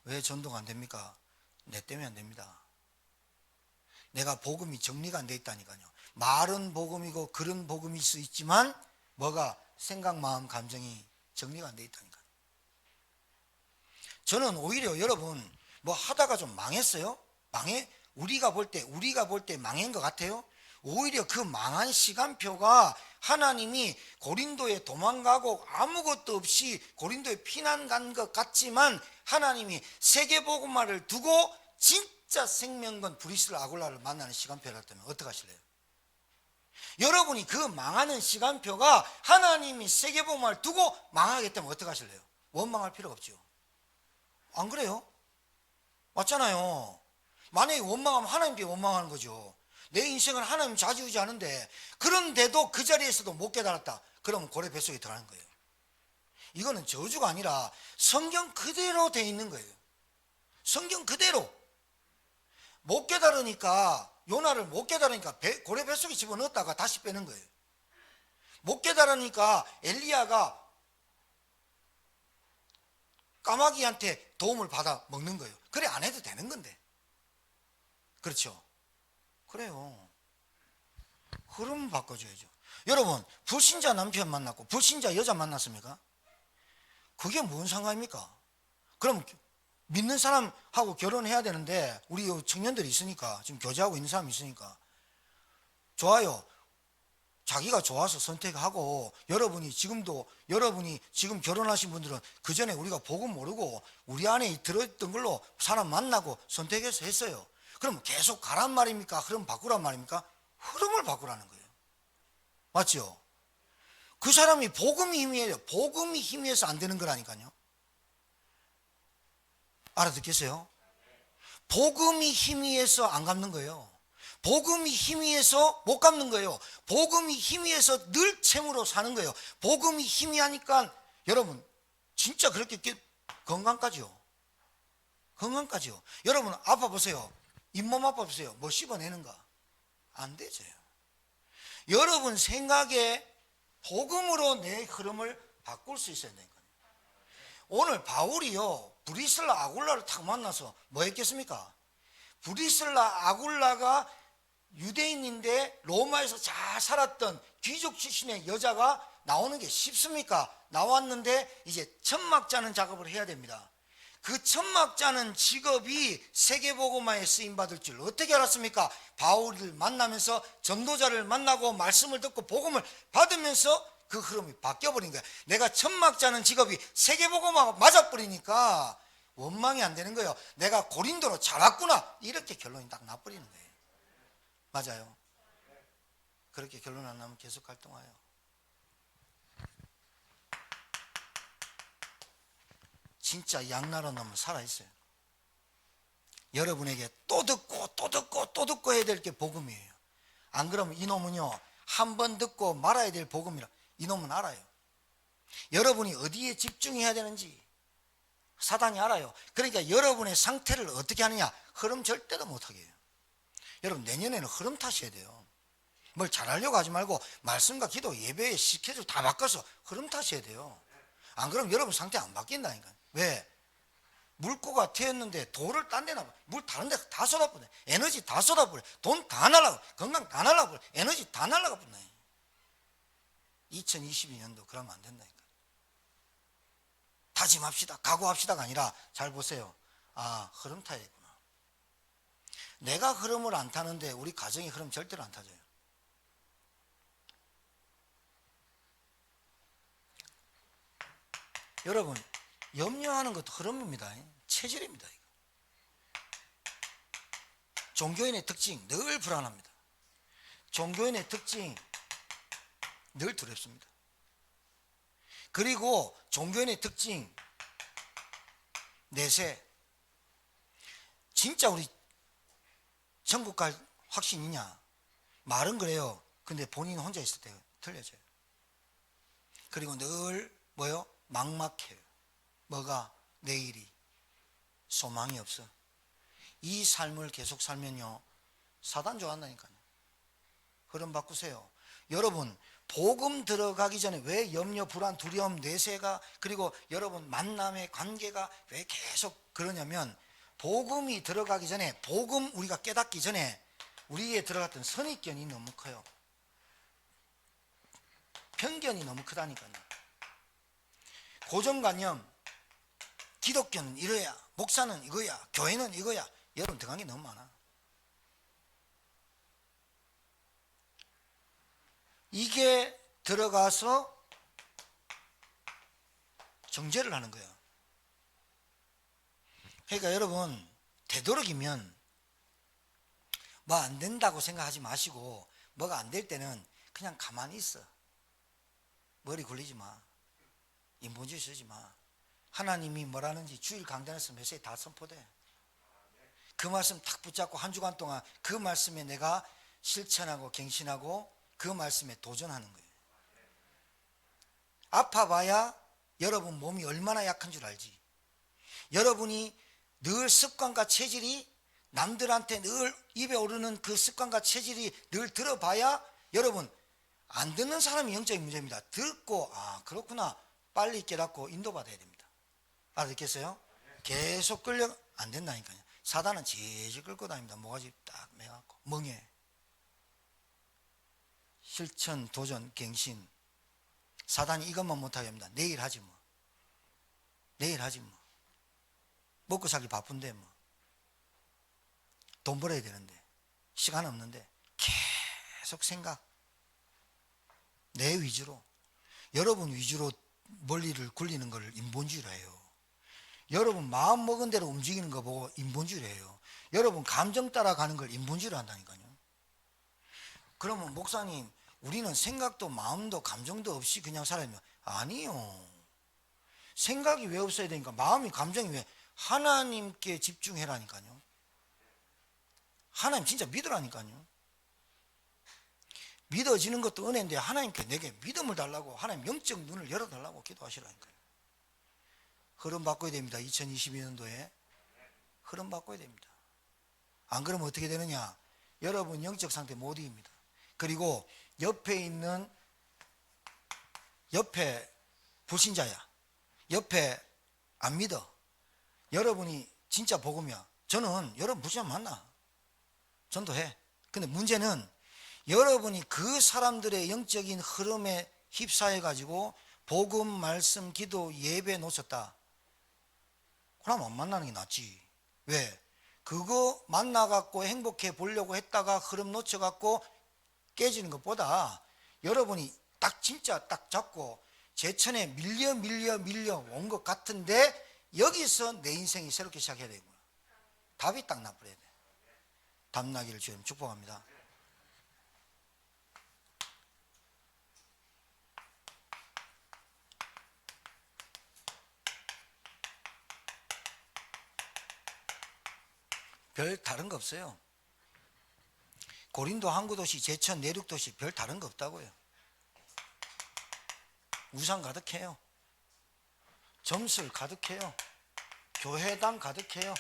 왜 전도가 안 됩니까? 내 때문에 안 됩니다. 내가 복음이 정리가 안 돼 있다니까요. 말은 복음이고 글은 복음일 수 있지만 뭐가 생각, 마음, 감정이 정리가 안 돼 있다니까요. 저는 오히려 여러분 뭐 하다가 좀 망했어요? 우리가 볼 때 망한 것 같아요? 오히려 그 망한 시간표가 하나님이 고린도에 도망가고 아무것도 없이 고린도에 피난 간 것 같지만 하나님이 세계복음화를 두고 진짜 생명건 브리스라 아굴라를 만나는 시간표였다면 어떻게 하실래요? 여러분이 그 망하는 시간표가 하나님이 세계복음화를 두고 망하겠다면 어떻게 하실래요? 원망할 필요가 없죠. 안 그래요? 맞잖아요. 만약에 원망하면 하나님께 원망하는 거죠. 내 인생을 하나님 좌지우지하는데, 그런데도 그 자리에서도 못 깨달았다. 그러면 고래 뱃속에 들어가는 거예요. 이거는 저주가 아니라 성경 그대로 돼 있는 거예요. 성경 그대로. 못 깨달으니까, 요나를 못 깨달으니까 고래 뱃속에 집어넣었다가 다시 빼는 거예요. 못 깨달으니까 엘리야가 까마귀한테 도움을 받아 먹는 거예요. 그래 안 해도 되는 건데. 그렇죠? 그래요. 흐름 바꿔줘야죠. 여러분, 불신자 남편 만났고 불신자 여자 만났습니까? 그게 뭔 상관입니까? 그럼 믿는 사람하고 결혼해야 되는데, 우리 청년들이 있으니까, 지금 교제하고 있는 사람이 있으니까 좋아요. 자기가 좋아서 선택하고, 여러분이 지금 결혼하신 분들은 그 전에 우리가 복음 모르고 우리 안에 들어있던 걸로 사람 만나고 선택해서 했어요. 그럼 계속 가란 말입니까? 흐름 바꾸란 말입니까? 흐름을 바꾸라는 거예요. 맞죠? 그 사람이 복음이 힘이에요. 복음이 힘이어서 안 되는 거라니까요. 알아듣겠어요? 복음이 힘이어서 안 갚는 거예요. 복음이 힘이어서 못 갚는 거예요. 복음이 힘이어서 늘 채무로 사는 거예요. 복음이 힘이하니까 여러분 진짜 그렇게 건강까지요. 건강까지요. 여러분 아파 보세요. 잇몸 아파 보세요. 뭐 씹어내는가? 안 되죠. 여러분 생각에 복음으로 내 흐름을 바꿀 수 있어야 되니까요. 오늘 바울이요, 브리슬라 아굴라를 탁 만나서 뭐 했겠습니까? 브리슬라 아굴라가 유대인인데 로마에서 잘 살았던 귀족 출신의 여자가 나오는 게 쉽습니까? 나왔는데 이제 천막 짜는 작업을 해야 됩니다. 그 천막 짜는 직업이 세계복음화에 쓰임받을 줄 어떻게 알았습니까? 바울을 만나면서 전도자를 만나고 말씀을 듣고 복음을 받으면서 그 흐름이 바뀌어버린 거야. 내가 천막 짜는 직업이 세계복음화가 맞아버리니까 원망이 안 되는 거예요. 내가 고린도로 잘 왔구나, 이렇게 결론이 딱 나버리는 거예요. 맞아요. 그렇게 결론 안 나면 계속 활동해요. 진짜 양나라 놈은 살아있어요. 여러분에게 또 듣고 또 듣고 또 듣고 해야 될 게 복음이에요. 안 그러면 이놈은요, 한 번 듣고 말아야 될 복음이라 이놈은 알아요. 여러분이 어디에 집중해야 되는지 사단이 알아요. 그러니까 여러분의 상태를 어떻게 하느냐, 흐름 절대로 못하게 해요. 여러분 내년에는 흐름 타셔야 돼요. 뭘 잘하려고 하지 말고 말씀과 기도, 예배의 스케줄 다 바꿔서 흐름 타셔야 돼요. 안 그러면 여러분 상태 안 바뀐다니까요. 왜? 물고가 튀었는데 돌을 딴 데나 물 다른 데 다 쏟아버려. 에너지 다 쏟아버려. 돈 다 날라가, 건강 다 날라가, 에너지 다 날라가 버려. 2022년도 그러면 안 된다니까. 다짐합시다, 각오합시다가 아니라 잘 보세요. 아, 흐름 타야겠구나. 내가 흐름을 안 타는데 우리 가정이 흐름 절대로 안 타져요. 여러분, 염려하는 것도 흐름입니다. 체질입니다. 이거. 종교인의 특징, 늘 불안합니다. 종교인의 특징, 늘 두렵습니다. 그리고 종교인의 특징, 내세. 진짜 우리 천국 갈 확신 있냐? 말은 그래요. 근데 본인 혼자 있을 때 틀려져요. 그리고 늘 뭐요? 막막해요. 뭐가? 내일이. 소망이 없어. 이 삶을 계속 살면요, 사단 좋아한다니까요. 흐름 바꾸세요. 여러분, 복음 들어가기 전에 왜 염려, 불안, 두려움, 내세가, 그리고 여러분 만남의 관계가 왜 계속 그러냐면, 복음이 들어가기 전에, 복음 우리가 깨닫기 전에 우리에 들어갔던 선입견이 너무 커요. 편견이 너무 크다니까요. 고정관념, 기독교는 이거야, 목사는 이거야, 교회는 이거야. 여러분 들어간 게 너무 많아. 이게 들어가서 정죄를 하는 거예요. 그러니까 여러분, 되도록이면 뭐 안 된다고 생각하지 마시고, 뭐가 안 될 때는 그냥 가만히 있어. 머리 굴리지 마. 인본주의 쓰지 마. 하나님이 뭐라는지 주일 강단에서 메시지 다 선포돼. 그 말씀 탁 붙잡고 한 주간 동안 그 말씀에 내가 실천하고 갱신하고 그 말씀에 도전하는 거예요. 아파봐야 여러분 몸이 얼마나 약한 줄 알지. 여러분이 늘 습관과 체질이, 남들한테 늘 입에 오르는 그 습관과 체질이 늘 들어봐야, 여러분 안 듣는 사람이 영적인 문제입니다. 듣고 아 그렇구나, 빨리 깨닫고 인도받아야 됩니다. 알아듣겠어요? 계속 끌려 안 된다니까요. 사단은 질질 끌고 다닙니다. 모가지 딱 매갖고 멍해. 실천, 도전, 갱신. 사단이 이것만 못하게 합니다. 내일 하지 뭐. 내일 하지 뭐. 먹고 살기 바쁜데 뭐. 돈 벌어야 되는데 시간 없는데 계속 생각. 내 위주로, 여러분 위주로 멀리를 굴리는 걸 인본주의라 해요. 여러분 마음 먹은 대로 움직이는 거 보고 인본주의라 해요. 여러분 감정 따라가는 걸 인본주의로 한다니까요. 그러면 목사님, 우리는 생각도 마음도 감정도 없이 그냥 살아요. 아니요. 생각이 왜 없어야 되니까, 마음이 감정이 왜, 하나님께 집중해라니까요. 하나님 진짜 믿으라니까요. 믿어지는 것도 은혜인데 하나님께 내게 믿음을 달라고, 하나님 영적 눈을 열어달라고 기도하시라니까요. 흐름 바꿔야 됩니다. 2022년도에 흐름 바꿔야 됩니다. 안 그러면 어떻게 되느냐, 여러분 영적 상태 못 이깁니다. 그리고 옆에 있는, 옆에 불신자야, 옆에 안 믿어, 여러분이 진짜 복음이야. 저는 여러분 불신자 만나, 전도해. 근데 문제는 여러분이 그 사람들의 영적인 흐름에 휩싸여 가지고 복음, 말씀, 기도, 예배 놓쳤다. 그럼 안 만나는 게 낫지. 왜? 그거 만나갖고 행복해 보려고 했다가 흐름 놓쳐갖고 깨지는 것보다, 여러분이 딱 진짜 딱 잡고 제천에 밀려 온 것 같은데 여기서 내 인생이 새롭게 시작해야 되구나. 답이 딱 나버려야 돼. 답 나기를 주님 축복합니다. 별 다른 거 없어요. 고린도 항구도시, 제천 내륙도시 별 다른 거 없다고요. 우상 가득해요. 점술 가득해요. 교회당 가득해요.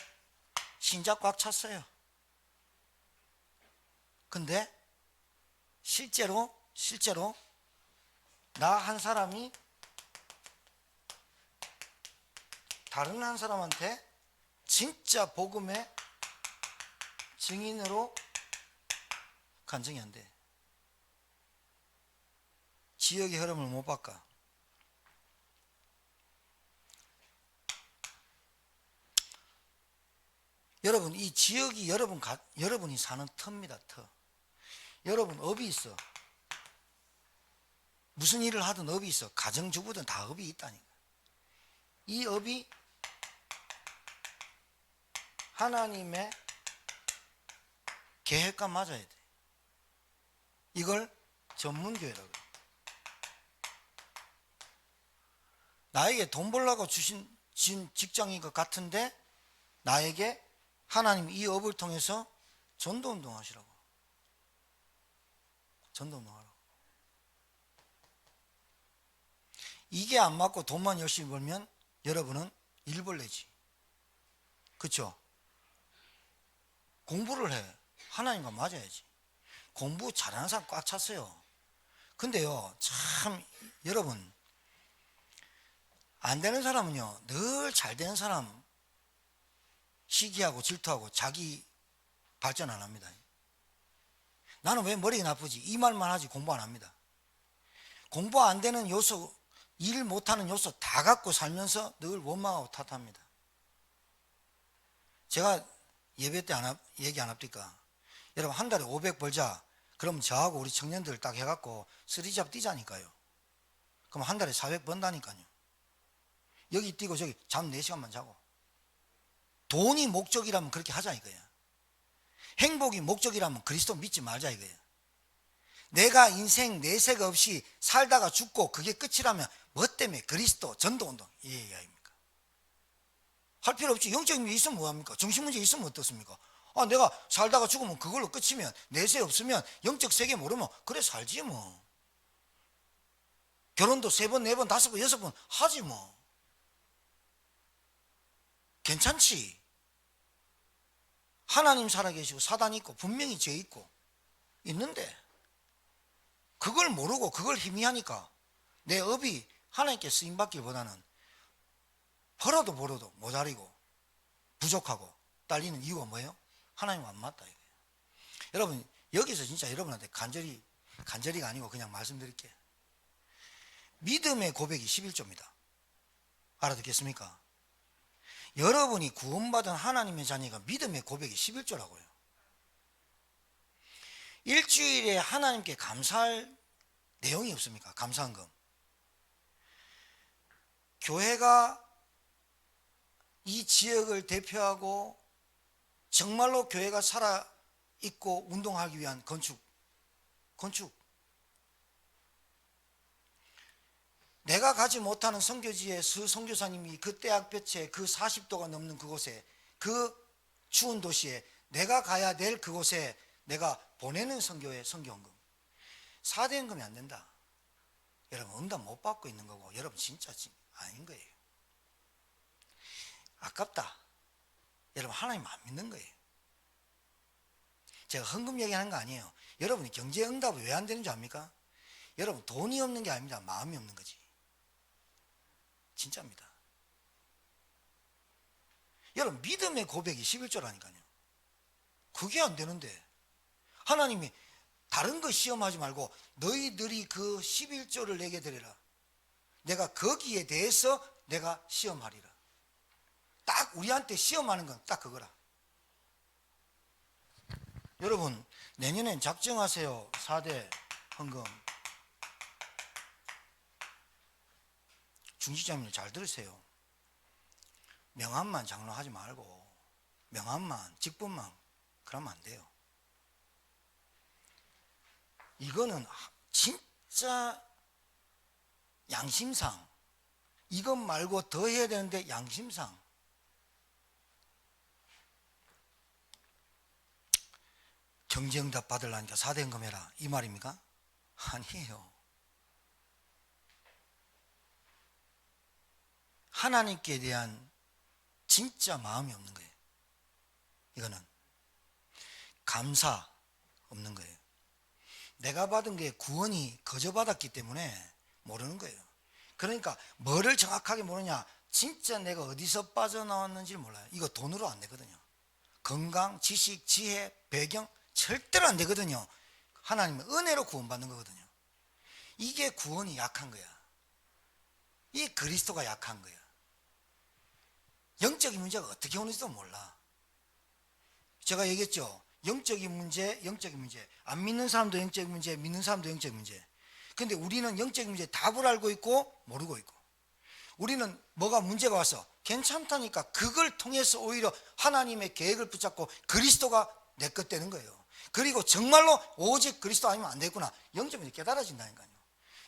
신자 꽉 찼어요. 근데 실제로 나 한 사람이 다른 한 사람한테 진짜 복음의 증인으로 간증이 안 돼. 지역의 흐름을 못 바꿔. 여러분, 이 지역이 여러분이 사는 터입니다. 터. 여러분 업이 있어. 무슨 일을 하든 업이 있어. 가정주부든 다 업이 있다니까. 이 업이 하나님의 계획과 맞아야 돼. 이걸 전문교회라고 해요. 나에게 돈 벌라고 주신 직장인 것 같은데 나에게 하나님 이 업을 통해서 전도운동 하시라고. 전도운동 하라고. 이게 안 맞고 돈만 열심히 벌면 여러분은 일벌레지. 그렇죠? 공부를 해. 하나님과 맞아야지. 공부 잘하는 사람 꽉 찼어요. 근데요, 참 여러분, 안 되는 사람은요, 늘 잘 되는 사람 시기하고 질투하고 자기 발전 안 합니다. 나는 왜 머리가 나쁘지? 이 말만 하지 공부 안 합니다. 공부 안 되는 요소, 일 못하는 요소 다 갖고 살면서 늘 원망하고 탓합니다. 제가 예배 때 얘기 안 합니까? 여러분 한 달에 500 벌자. 그럼 저하고 우리 청년들 딱 해갖고 쓰리잡 뛰자니까요. 그럼 한 달에 400 번다니까요. 여기 뛰고 저기 잠 4시간만 자고. 돈이 목적이라면 그렇게 하자 이거야. 행복이 목적이라면 그리스도 믿지 말자 이거야. 내가 인생 내색 없이 살다가 죽고 그게 끝이라면 뭐 때문에 그리스도 전도운동 이 얘기 아닙니까? 할 필요 없지. 영적인 게 있으면 뭐합니까? 정신문제 있으면 어떻습니까? 내가 살다가 죽으면 그걸로 끝이면 내색 없으면 영적 세계 모르면 그래 살지 뭐. 결혼도 3번 4번 5번 6번 하지 뭐. 괜찮지. 하나님 살아계시고 사단이 있고 분명히 죄 있고 있는데 그걸 모르고 그걸 희미하니까 내 업이 하나님께 쓰임받기보다는 벌어도 모자리고 부족하고 딸리는 이유가 뭐예요? 하나님 안 맞다 이거예요. 여러분 여기서 진짜 여러분한테 간절히가 아니고 그냥 말씀드릴게요. 믿음의 고백이 11조입니다. 알아듣겠습니까? 여러분이 구원받은 하나님의 자녀가 믿음의 고백이 11조라고요. 일주일에 하나님께 감사할 내용이 없습니까? 감사한 것. 교회가 이 지역을 대표하고 정말로 교회가 살아있고 운동하기 위한 건축. 내가 가지 못하는 선교지에 선교사님이 그 대학볕에 그 40도가 넘는 그곳에 그 추운 도시에 내가 가야 될 그곳에 내가 보내는 선교의 선교헌금. 4대 헌금이 안 된다. 여러분 응답 못 받고 있는 거고 여러분 진짜 아닌 거예요. 아깝다. 여러분 하나님 안 믿는 거예요. 제가 헌금 얘기하는 거 아니에요. 여러분이 경제 응답이 왜 안 되는 줄 압니까? 여러분 돈이 없는 게 아닙니다. 마음이 없는 거지. 진짜입니다. 여러분 믿음의 고백이 11조라니까요. 그게 안 되는데 하나님이 다른 거 시험하지 말고 너희들이 그 11조를 내게 드리라. 내가 거기에 대해서 내가 시험하리라. 딱 우리한테 시험하는 건 딱 그거라. 여러분 내년엔 작정하세요. 4대 헌금. 중직자님들 잘 들으세요. 명함만 장로하지 말고 명함만 직분만 그러면 안 돼요. 이거는 진짜 양심상 이것 말고 더 해야 되는데 양심상 정지응답 받으려니까 4대 헌금해라 이 말입니까? 아니에요. 하나님께 대한 진짜 마음이 없는 거예요. 이거는 감사 없는 거예요. 내가 받은 게 구원이 거저 받았기 때문에 모르는 거예요. 그러니까 뭐를 정확하게 모르냐, 진짜 내가 어디서 빠져나왔는지를 몰라요. 이거 돈으로 안 되거든요. 건강, 지식, 지혜, 배경 절대로 안 되거든요. 하나님의 은혜로 구원받는 거거든요. 이게 구원이 약한 거야. 이 그리스도가 약한 거야. 영적인 문제가 어떻게 오는지도 몰라. 제가 얘기했죠. 영적인 문제. 안 믿는 사람도 영적인 문제, 믿는 사람도 영적인 문제. 근데 우리는 영적인 문제 답을 알고 있고 모르고 있고, 우리는 뭐가 문제가 와서 괜찮다니까 그걸 통해서 오히려 하나님의 계획을 붙잡고 그리스도가 내 것 되는 거예요. 그리고 정말로 오직 그리스도 아니면 안 되구나, 영적인 문제 깨달아진다니까요.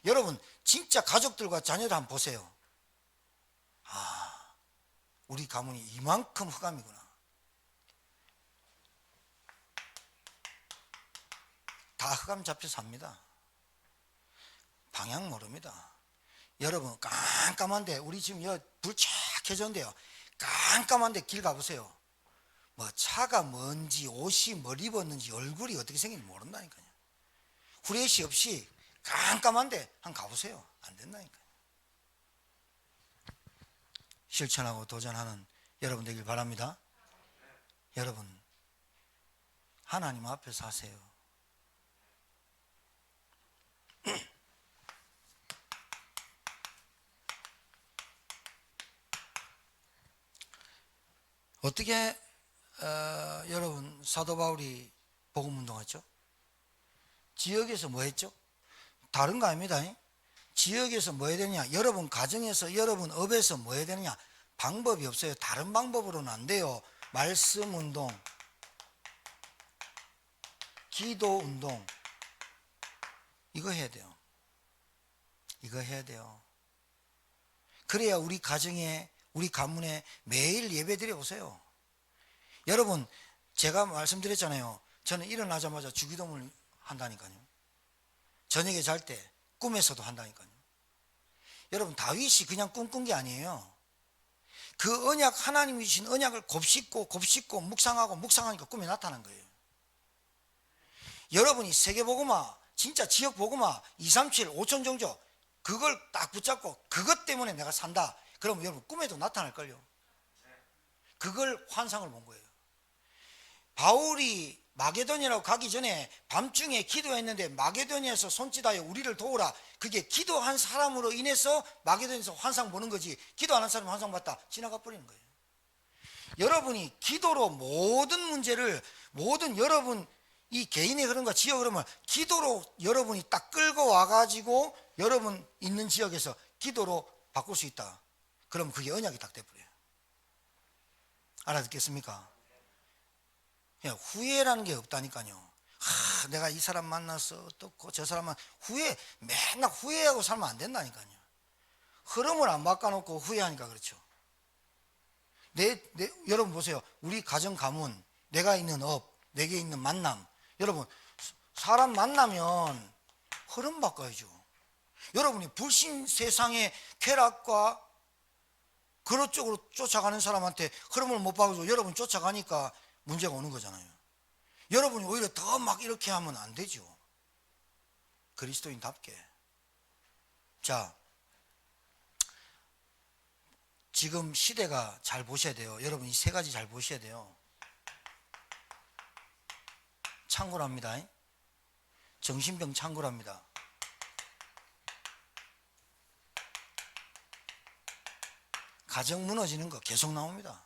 여러분 진짜 가족들과 자녀들 한번 보세요. 아, 우리 가문이 이만큼 흑암이구나. 다 흑암 잡혀 삽니다. 방향 모릅니다. 여러분 깜깜한데, 우리 지금 불 쫙 켜졌는데요, 깜깜한데 길 가보세요. 뭐 차가 뭔지, 옷이 뭘 입었는지, 얼굴이 어떻게 생긴지 모른다니까요. 후레쉬 없이 깜깜한데 한번 가보세요. 안 된다니까요. 실천하고 도전하는 여러분 되길 바랍니다. 여러분 하나님 앞에서 하세요. 어떻게 여러분 사도 바울이 복음 운동했죠? 지역에서 뭐 했죠? 다른 거 아닙니다. 지역에서 뭐 해야 되느냐, 여러분 가정에서, 여러분 업에서 뭐 해야 되느냐, 방법이 없어요. 다른 방법으로는 안 돼요. 말씀 운동, 기도 운동, 이거 해야 돼요. 이거 해야 돼요. 그래야 우리 가정에, 우리 가문에 매일 예배 드려 보세요. 여러분 제가 말씀드렸잖아요. 저는 일어나자마자 주기도문을 한다니까요. 저녁에 잘 때 꿈에서도 한다니까요. 여러분 다윗이 그냥 꿈꾼 게 아니에요. 그 언약, 하나님이 주신 언약을 곱씹고 묵상하니까 꿈에 나타난 거예요. 여러분이 세계복음화, 진짜 지역복음화 237, 5천 종족, 그걸 딱 붙잡고 그것 때문에 내가 산다, 그러면 여러분 꿈에도 나타날걸요. 그걸 환상을 본 거예요. 바울이 마게도니아라고 가기 전에 밤중에 기도했는데, 마게도니아에서 손짓하여 우리를 도우라, 그게 기도한 사람으로 인해서 마게도니아에서 환상 보는 거지, 기도 안 한 사람이 환상 봤다 지나가 버리는 거예요. 여러분이 기도로 모든 문제를, 모든 여러분 이 개인의 흐름과 지역 흐름을 기도로 여러분이 딱 끌고 와가지고 여러분 있는 지역에서 기도로 바꿀 수 있다. 그럼 그게 언약이 딱 돼버려요. 알아듣겠습니까? 그냥 후회라는 게 없다니까요. 내가 이 사람 만나서 어떻고 저 사람만 맨날 후회하고 살면 안 된다니까요. 흐름을 안 바꿔놓고 후회하니까 그렇죠. 여러분 보세요. 우리 가정 가문, 내가 있는 업, 내게 있는 만남, 여러분 사람 만나면 흐름 바꿔야죠. 여러분이 불신 세상의 쾌락과 그런 쪽으로 쫓아가는 사람한테 흐름을 못 바꿔서 여러분 쫓아가니까 문제가 오는 거잖아요. 여러분이 오히려 더 막 이렇게 하면 안 되죠. 그리스도인답게. 자, 지금 시대가 잘 보셔야 돼요. 여러분 이 세 가지 잘 보셔야 돼요. 창궐합니다. 정신병 창궐합니다. 가정 무너지는 거 계속 나옵니다.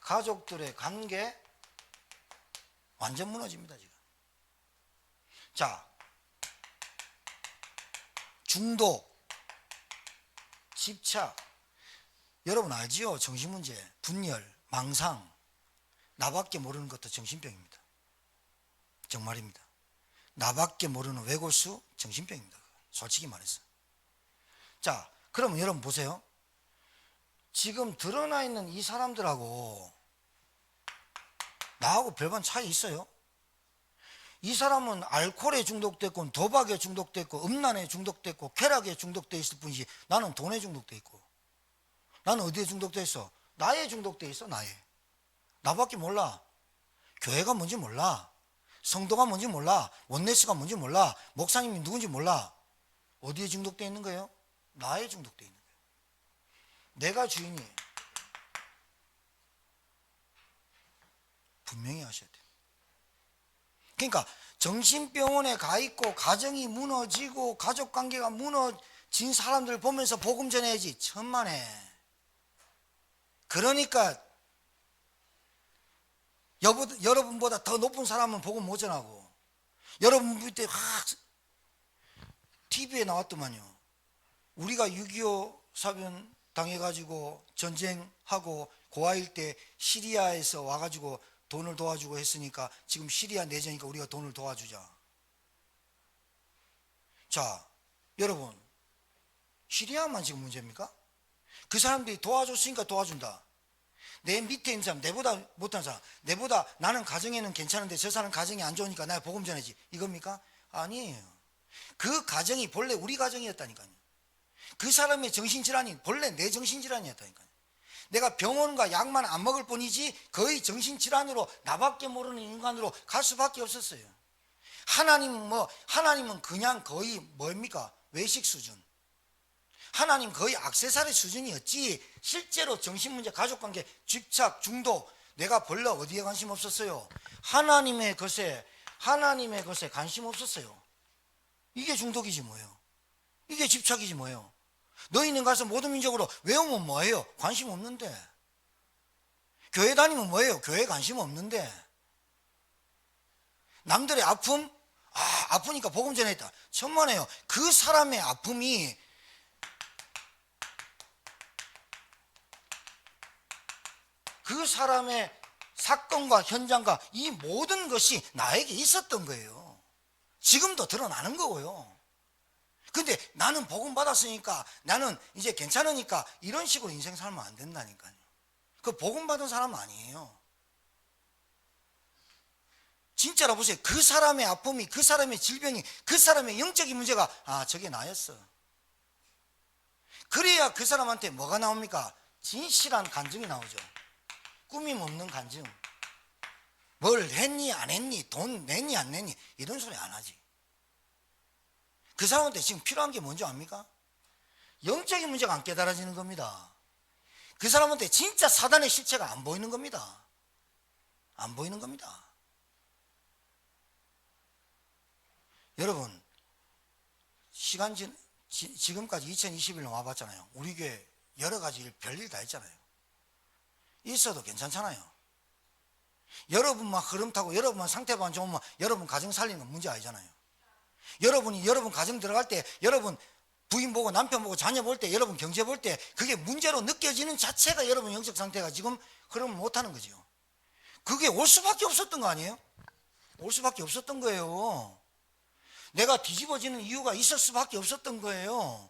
가족들의 관계 완전 무너집니다 지금. 자, 중독, 집착, 여러분 알지요? 정신문제, 분열, 망상, 나밖에 모르는 것도 정신병입니다. 정말입니다. 나밖에 모르는 왜골수 정신병입니다. 솔직히 말해서. 자, 그러면 여러분 보세요. 지금 드러나 있는 이 사람들하고 나하고 별반 차이 있어요? 이 사람은 알코올에 중독됐고 도박에 중독됐고 음란에 중독됐고 쾌락에 중독돼 있을 뿐이지 나는 돈에 중독돼 있고 나는 어디에 중독돼 있어? 나에 중독돼 있어. 나에. 나밖에 몰라. 교회가 뭔지 몰라. 성도가 뭔지 몰라. 원네스가 뭔지 몰라. 목사님이 누군지 몰라. 어디에 중독돼 있는 거예요? 나에 중독돼 있는 거예요. 내가 주인이에요. 분명히 하셔야 돼요. 그러니까 정신병원에 가 있고 가정이 무너지고 가족관계가 무너진 사람들 보면서 복음 전해야지. 천만에. 그러니까 여러분보다 더 높은 사람은 복음 못 전하고 여러분 그때 TV에 나왔더만요. 우리가 6.25 사변 당해가지고 전쟁하고 고아일 때 시리아에서 와가지고 돈을 도와주고 했으니까 지금 시리아 내전이니까 우리가 돈을 도와주자. 자, 여러분, 시리아만 지금 문제입니까? 그 사람들이 도와줬으니까 도와준다. 내 밑에 있는 사람, 내보다 못한 사람, 내보다 나는 가정에는 괜찮은데 저 사람 가정이 안 좋으니까 내가 복음 전해지. 이겁니까? 아니에요. 그 가정이 본래 우리 가정이었다니까요. 그 사람의 정신질환이 본래 내 정신질환이었다니까요. 내가 병원과 약만 안 먹을 뿐이지 거의 정신질환으로 나밖에 모르는 인간으로 갈 수밖에 없었어요. 하나님은 그냥 거의 뭡니까? 외식 수준. 하나님 거의 액세서리 수준이었지 실제로 정신문제, 가족관계, 집착, 중독 내가 벌러 어디에 관심 없었어요? 하나님의 것에 관심 없었어요. 이게 중독이지 뭐예요? 이게 집착이지 뭐예요? 너희는 가서 모든 민족으로 외우면 뭐예요? 관심 없는데. 교회 다니면 뭐예요? 교회에 관심 없는데. 남들의 아픔? 아프니까 복음 전했다. 천만에요. 그 사람의 아픔이 그 사람의 사건과 현장과 이 모든 것이 나에게 있었던 거예요. 지금도 드러나는 거고요. 근데 나는 복음 받았으니까 나는 이제 괜찮으니까 이런 식으로 인생 살면 안 된다니까요. 그 복음 받은 사람은 아니에요. 진짜로 보세요. 그 사람의 아픔이, 그 사람의 질병이, 그 사람의 영적인 문제가 저게 나였어. 그래야 그 사람한테 뭐가 나옵니까? 진실한 간증이 나오죠. 꾸밈 없는 간증. 뭘 했니 안 했니, 돈 냈니 안 냈니 이런 소리 안 하지. 그 사람한테 지금 필요한 게 뭔지 압니까? 영적인 문제가 안 깨달아지는 겁니다. 그 사람한테 진짜 사단의 실체가 안 보이는 겁니다. 안 보이는 겁니다. 여러분, 지금까지 2021년 와봤잖아요. 우리 교회 여러 가지 별일 다 했잖아요. 있어도 괜찮잖아요. 여러분만 흐름 타고 여러분만 상태만 좋으면 여러분 가정 살리는 건 문제 아니잖아요. 여러분이 여러분 가정 들어갈 때 여러분 부인 보고 남편 보고 자녀 볼 때 여러분 경제 볼 때 그게 문제로 느껴지는 자체가 여러분 영적 상태가 지금 흐름을 못하는 거죠. 그게 올 수밖에 없었던 거 아니에요? 올 수밖에 없었던 거예요. 내가 뒤집어지는 이유가 있을 수밖에 없었던 거예요.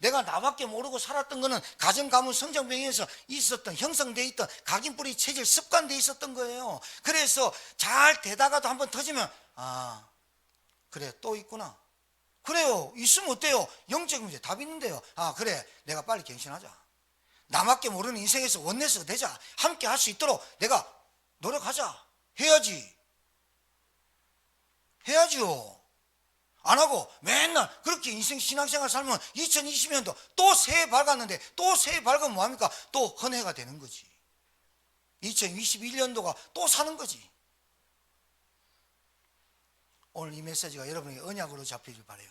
내가 나밖에 모르고 살았던 거는 가정, 가문, 성장병에서 있었던 형성돼 있던 각인뿌리 체질 습관돼 있었던 거예요. 그래서 잘 되다가도 한번 터지면 그래 또 있구나. 그래요. 있으면 어때요? 영적 문제 답 있는데요. 그래 내가 빨리 갱신하자. 나밖에 모르는 인생에서 원네스가 되자. 함께 할 수 있도록 내가 노력하자. 해야지요. 안 하고 맨날 그렇게 인생 신앙생활 살면 2020년도 또 새해 밝았는데 또 새해 밝으면 뭐합니까? 또 헌해가 되는 거지. 2021년도가 또 사는 거지. 오늘 이 메시지가 여러분에게 언약으로 잡히길 바라요.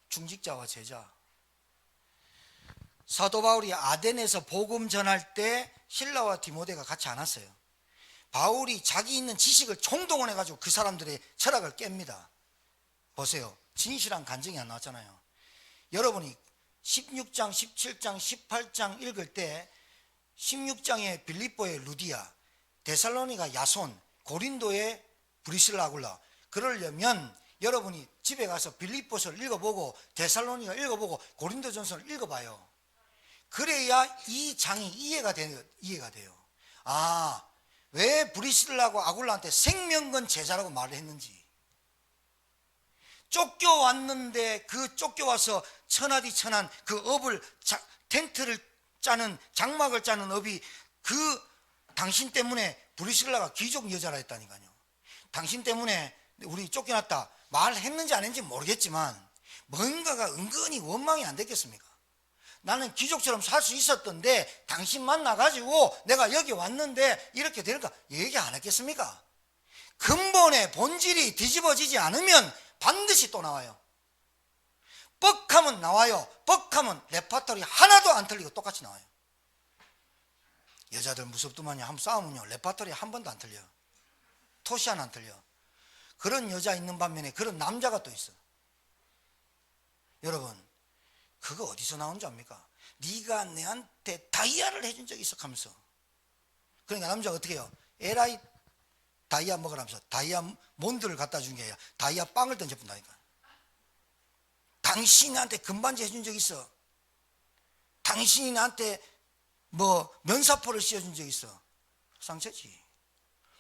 중직자와 제자. 사도 바울이 아덴에서 복음 전할 때 실라와 디모데가 같이 안 왔어요. 바울이 자기 있는 지식을 총동원해가지고 그 사람들의 철학을 깹니다. 보세요. 진실한 간증이 안 나왔잖아요. 여러분이 16장, 17장, 18장 읽을 때 16장에 빌립보의 루디아, 데살로니가 야손, 고린도의 브리실라 아굴라. 그러려면 여러분이 집에 가서 빌립보서를 읽어보고 데살로니가 읽어보고 고린도전서를 읽어봐요. 그래야 이 장이 이해가 돼요. 왜 브리실라하고 아굴라한테 생명건 제자라고 말을 했는지, 쫓겨왔는데 그 쫓겨와서 천하디천한 그 업을, 텐트를 짜는, 장막을 짜는 업이 그 당신 때문에 브리실라가 귀족 여자라 했다니까요. 당신 때문에 우리 쫓겨났다 말했는지 안 했는지 모르겠지만 뭔가가 은근히 원망이 안 됐겠습니까? 나는 귀족처럼 살 수 있었던데 당신 만나가지고 내가 여기 왔는데 이렇게 되니까 얘기 안 했겠습니까? 근본의 본질이 뒤집어지지 않으면 반드시 또 나와요. 뻑하면 나와요. 뻑하면 레파토리 하나도 안 틀리고 똑같이 나와요. 여자들 무섭더만요. 한번 싸우면요 레파토리 한 번도 안 틀려요. 토시 하나 안 틀려. 그런 여자 있는 반면에 그런 남자가 또 있어. 여러분, 그거 어디서 나온 줄 압니까? 네가 내한테 다이아를 해준 적이 있어 하면서. 그러니까 남자가 어떻게 해요? 에라이 다이아 먹으라면서 다이아몬드를 갖다 준 게 아니라 다이아 빵을 던져본다니까. 당신이 나한테 금반지 해준 적 있어. 당신이 나한테 뭐 면사포를 씌워준 적 있어. 상처지.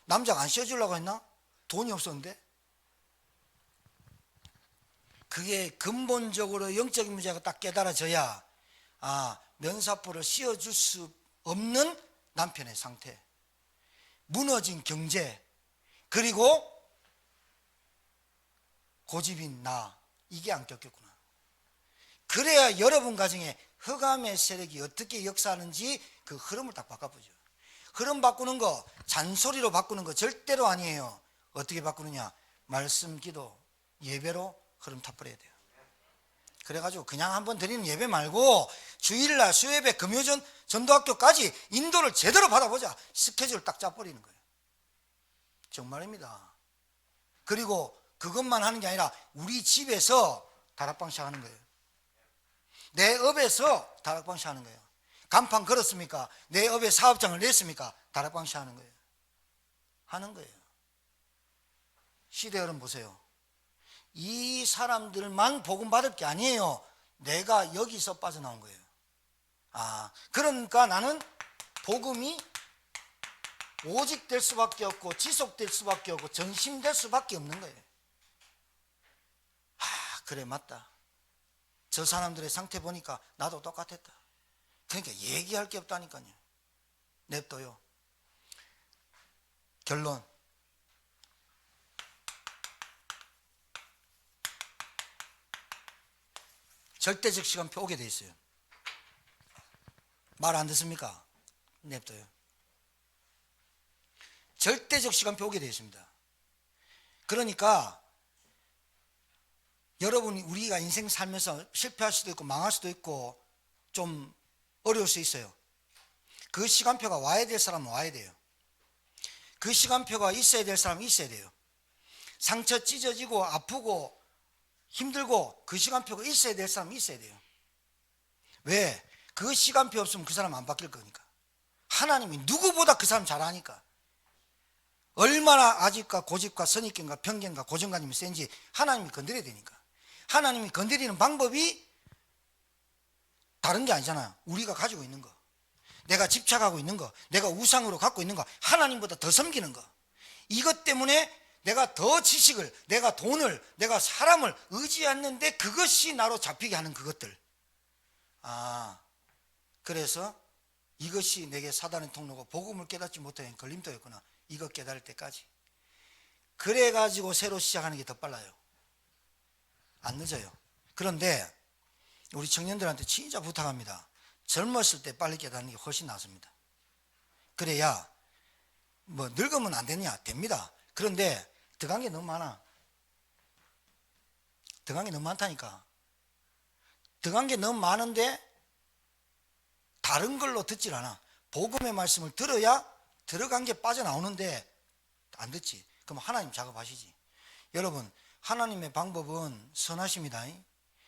남자가 안 씌워주려고 했나? 돈이 없었는데. 그게 근본적으로 영적인 문제가 딱 깨달아져야 면사포를 씌워줄 수 없는 남편의 상태, 무너진 경제, 그리고 고집인 나, 이게 안 꼈겠구나. 그래야 여러분 가정에 흑암의 세력이 어떻게 역사하는지 그 흐름을 딱 바꿔보죠. 흐름 바꾸는 거, 잔소리로 바꾸는 거 절대로 아니에요. 어떻게 바꾸느냐? 말씀, 기도, 예배로 흐름 타버려야 돼요. 그래가지고 그냥 한번 드리는 예배 말고 주일날 수예배, 금요전, 전도학교까지 인도를 제대로 받아보자. 스케줄 딱 짜버리는 거예요. 정말입니다. 그리고 그것만 하는 게 아니라 우리 집에서 다락방 시작하는 거예요. 내 업에서 다락방 시작하는 거예요. 간판 걸었습니까? 내 업에 사업장을 냈습니까? 다락방 시작하는 거예요. 하는 거예요. 시대 흐름 보세요. 이 사람들만 복음 받을 게 아니에요. 내가 여기서 빠져나온 거예요. 그러니까 나는 복음이 오직 될 수밖에 없고 지속될 수밖에 없고 전심될 수밖에 없는 거예요. 그래 맞다. 저 사람들의 상태 보니까 나도 똑같았다. 그러니까 얘기할 게 없다니까요. 냅둬요. 결론. 절대적 시간표 오게 돼 있어요. 말 안 듣습니까? 냅둬요. 절대적 시간표 오게 돼 있습니다. 그러니까 여러분이 우리가 인생 살면서 실패할 수도 있고 망할 수도 있고 좀 어려울 수 있어요. 그 시간표가 와야 될 사람은 와야 돼요. 그 시간표가 있어야 될 사람은 있어야 돼요. 상처 찢어지고 아프고 힘들고 그 시간표가 있어야 될 사람은 있어야 돼요. 왜? 그 시간표 없으면 그 사람 안 바뀔 거니까. 하나님이 누구보다 그 사람 잘 아니까. 얼마나 아집과 고집과 선입견과 편견과 고정관념이 센지 하나님이 건드려야 되니까. 하나님이 건드리는 방법이 다른 게 아니잖아요. 우리가 가지고 있는 거, 내가 집착하고 있는 거, 내가 우상으로 갖고 있는 거, 하나님보다 더 섬기는 거. 이것 때문에 내가 더 지식을, 내가 돈을, 내가 사람을 의지했는데 그것이 나로 잡히게 하는 그것들. 그래서 이것이 내게 사단의 통로고 복음을 깨닫지 못하는 걸림돌이었구나. 이거 깨달을 때까지. 그래가지고 새로 시작하는 게 더 빨라요. 안 늦어요. 그런데 우리 청년들한테 진짜 부탁합니다. 젊었을 때 빨리 깨닫는 게 훨씬 낫습니다. 그래야 뭐 늙으면 안 되냐? 됩니다. 그런데 들어간 게 너무 많아. 들어간 게 너무 많다니까. 들어간 게 너무 많은데 다른 걸로 듣질 않아. 복음의 말씀을 들어야 들어간 게 빠져나오는데 안 듣지. 그럼 하나님 작업하시지. 여러분, 하나님의 방법은 선하십니다.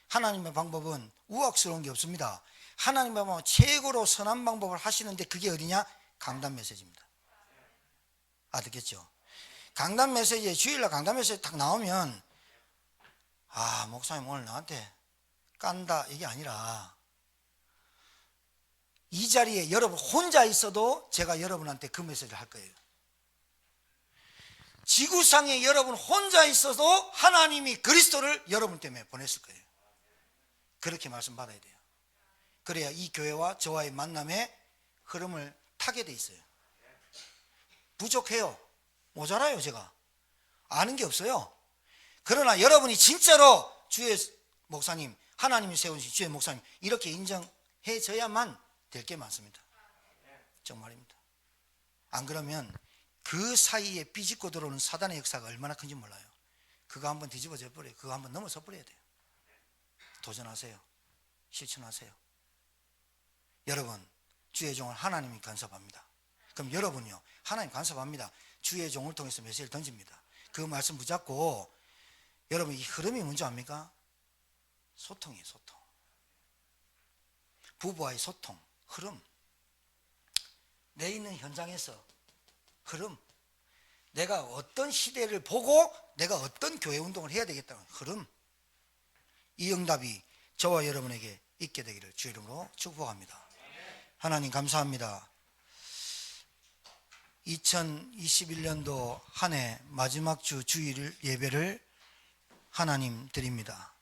하나님의 방법은 우악스러운 게 없습니다. 하나님의 방법은 최고로 선한 방법을 하시는데 그게 어디냐? 강단 메시지입니다. 알겠죠? 강단 메시지에 주일날 강단 메시지 딱 나오면 목사님 오늘 나한테 깐다 이게 아니라 이 자리에 여러분 혼자 있어도 제가 여러분한테 그 메시지를 할 거예요. 지구상에 여러분 혼자 있어도 하나님이 그리스도를 여러분 때문에 보냈을 거예요. 그렇게 말씀받아야 돼요. 그래야 이 교회와 저와의 만남의 흐름을 타게 돼 있어요. 부족해요. 모자라요. 제가 아는 게 없어요. 그러나 여러분이 진짜로 주의 목사님, 하나님이 세우신 주의 목사님 이렇게 인정해져야만 될 게 많습니다. 정말입니다. 안 그러면 그 사이에 삐집고 들어오는 사단의 역사가 얼마나 큰지 몰라요. 그거 한번 뒤집어져 버려요. 그거 한번 넘어서 버려야 돼요. 도전하세요. 실천하세요. 여러분, 주의 종을 하나님이 간섭합니다. 그럼 여러분요, 하나님 간섭합니다. 주의 종을 통해서 메시지를 던집니다. 그 말씀 붙잡고 여러분, 이 흐름이 뭔지 압니까? 소통이에요. 소통. 부부와의 소통, 흐름. 내 있는 현장에서 흐름. 내가 어떤 시대를 보고 내가 어떤 교회 운동을 해야 되겠다는 흐름. 이 응답이 저와 여러분에게 있게 되기를 주의 이름으로 축복합니다. 하나님 감사합니다. 2021년도 한 해 마지막 주 주일 예배를 하나님 드립니다.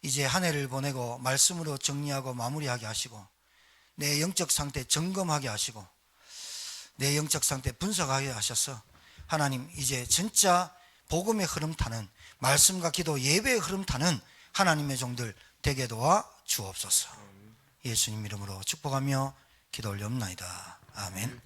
이제 한 해를 보내고 말씀으로 정리하고 마무리하게 하시고 내 영적 상태 점검하게 하시고 내 영적 상태 분석하게 하셔서 하나님 이제 진짜 복음의 흐름 타는 말씀과 기도 예배의 흐름 타는 하나님의 종들 되게 도와 주옵소서. 예수님 이름으로 축복하며 기도 올려옵나이다. 아멘.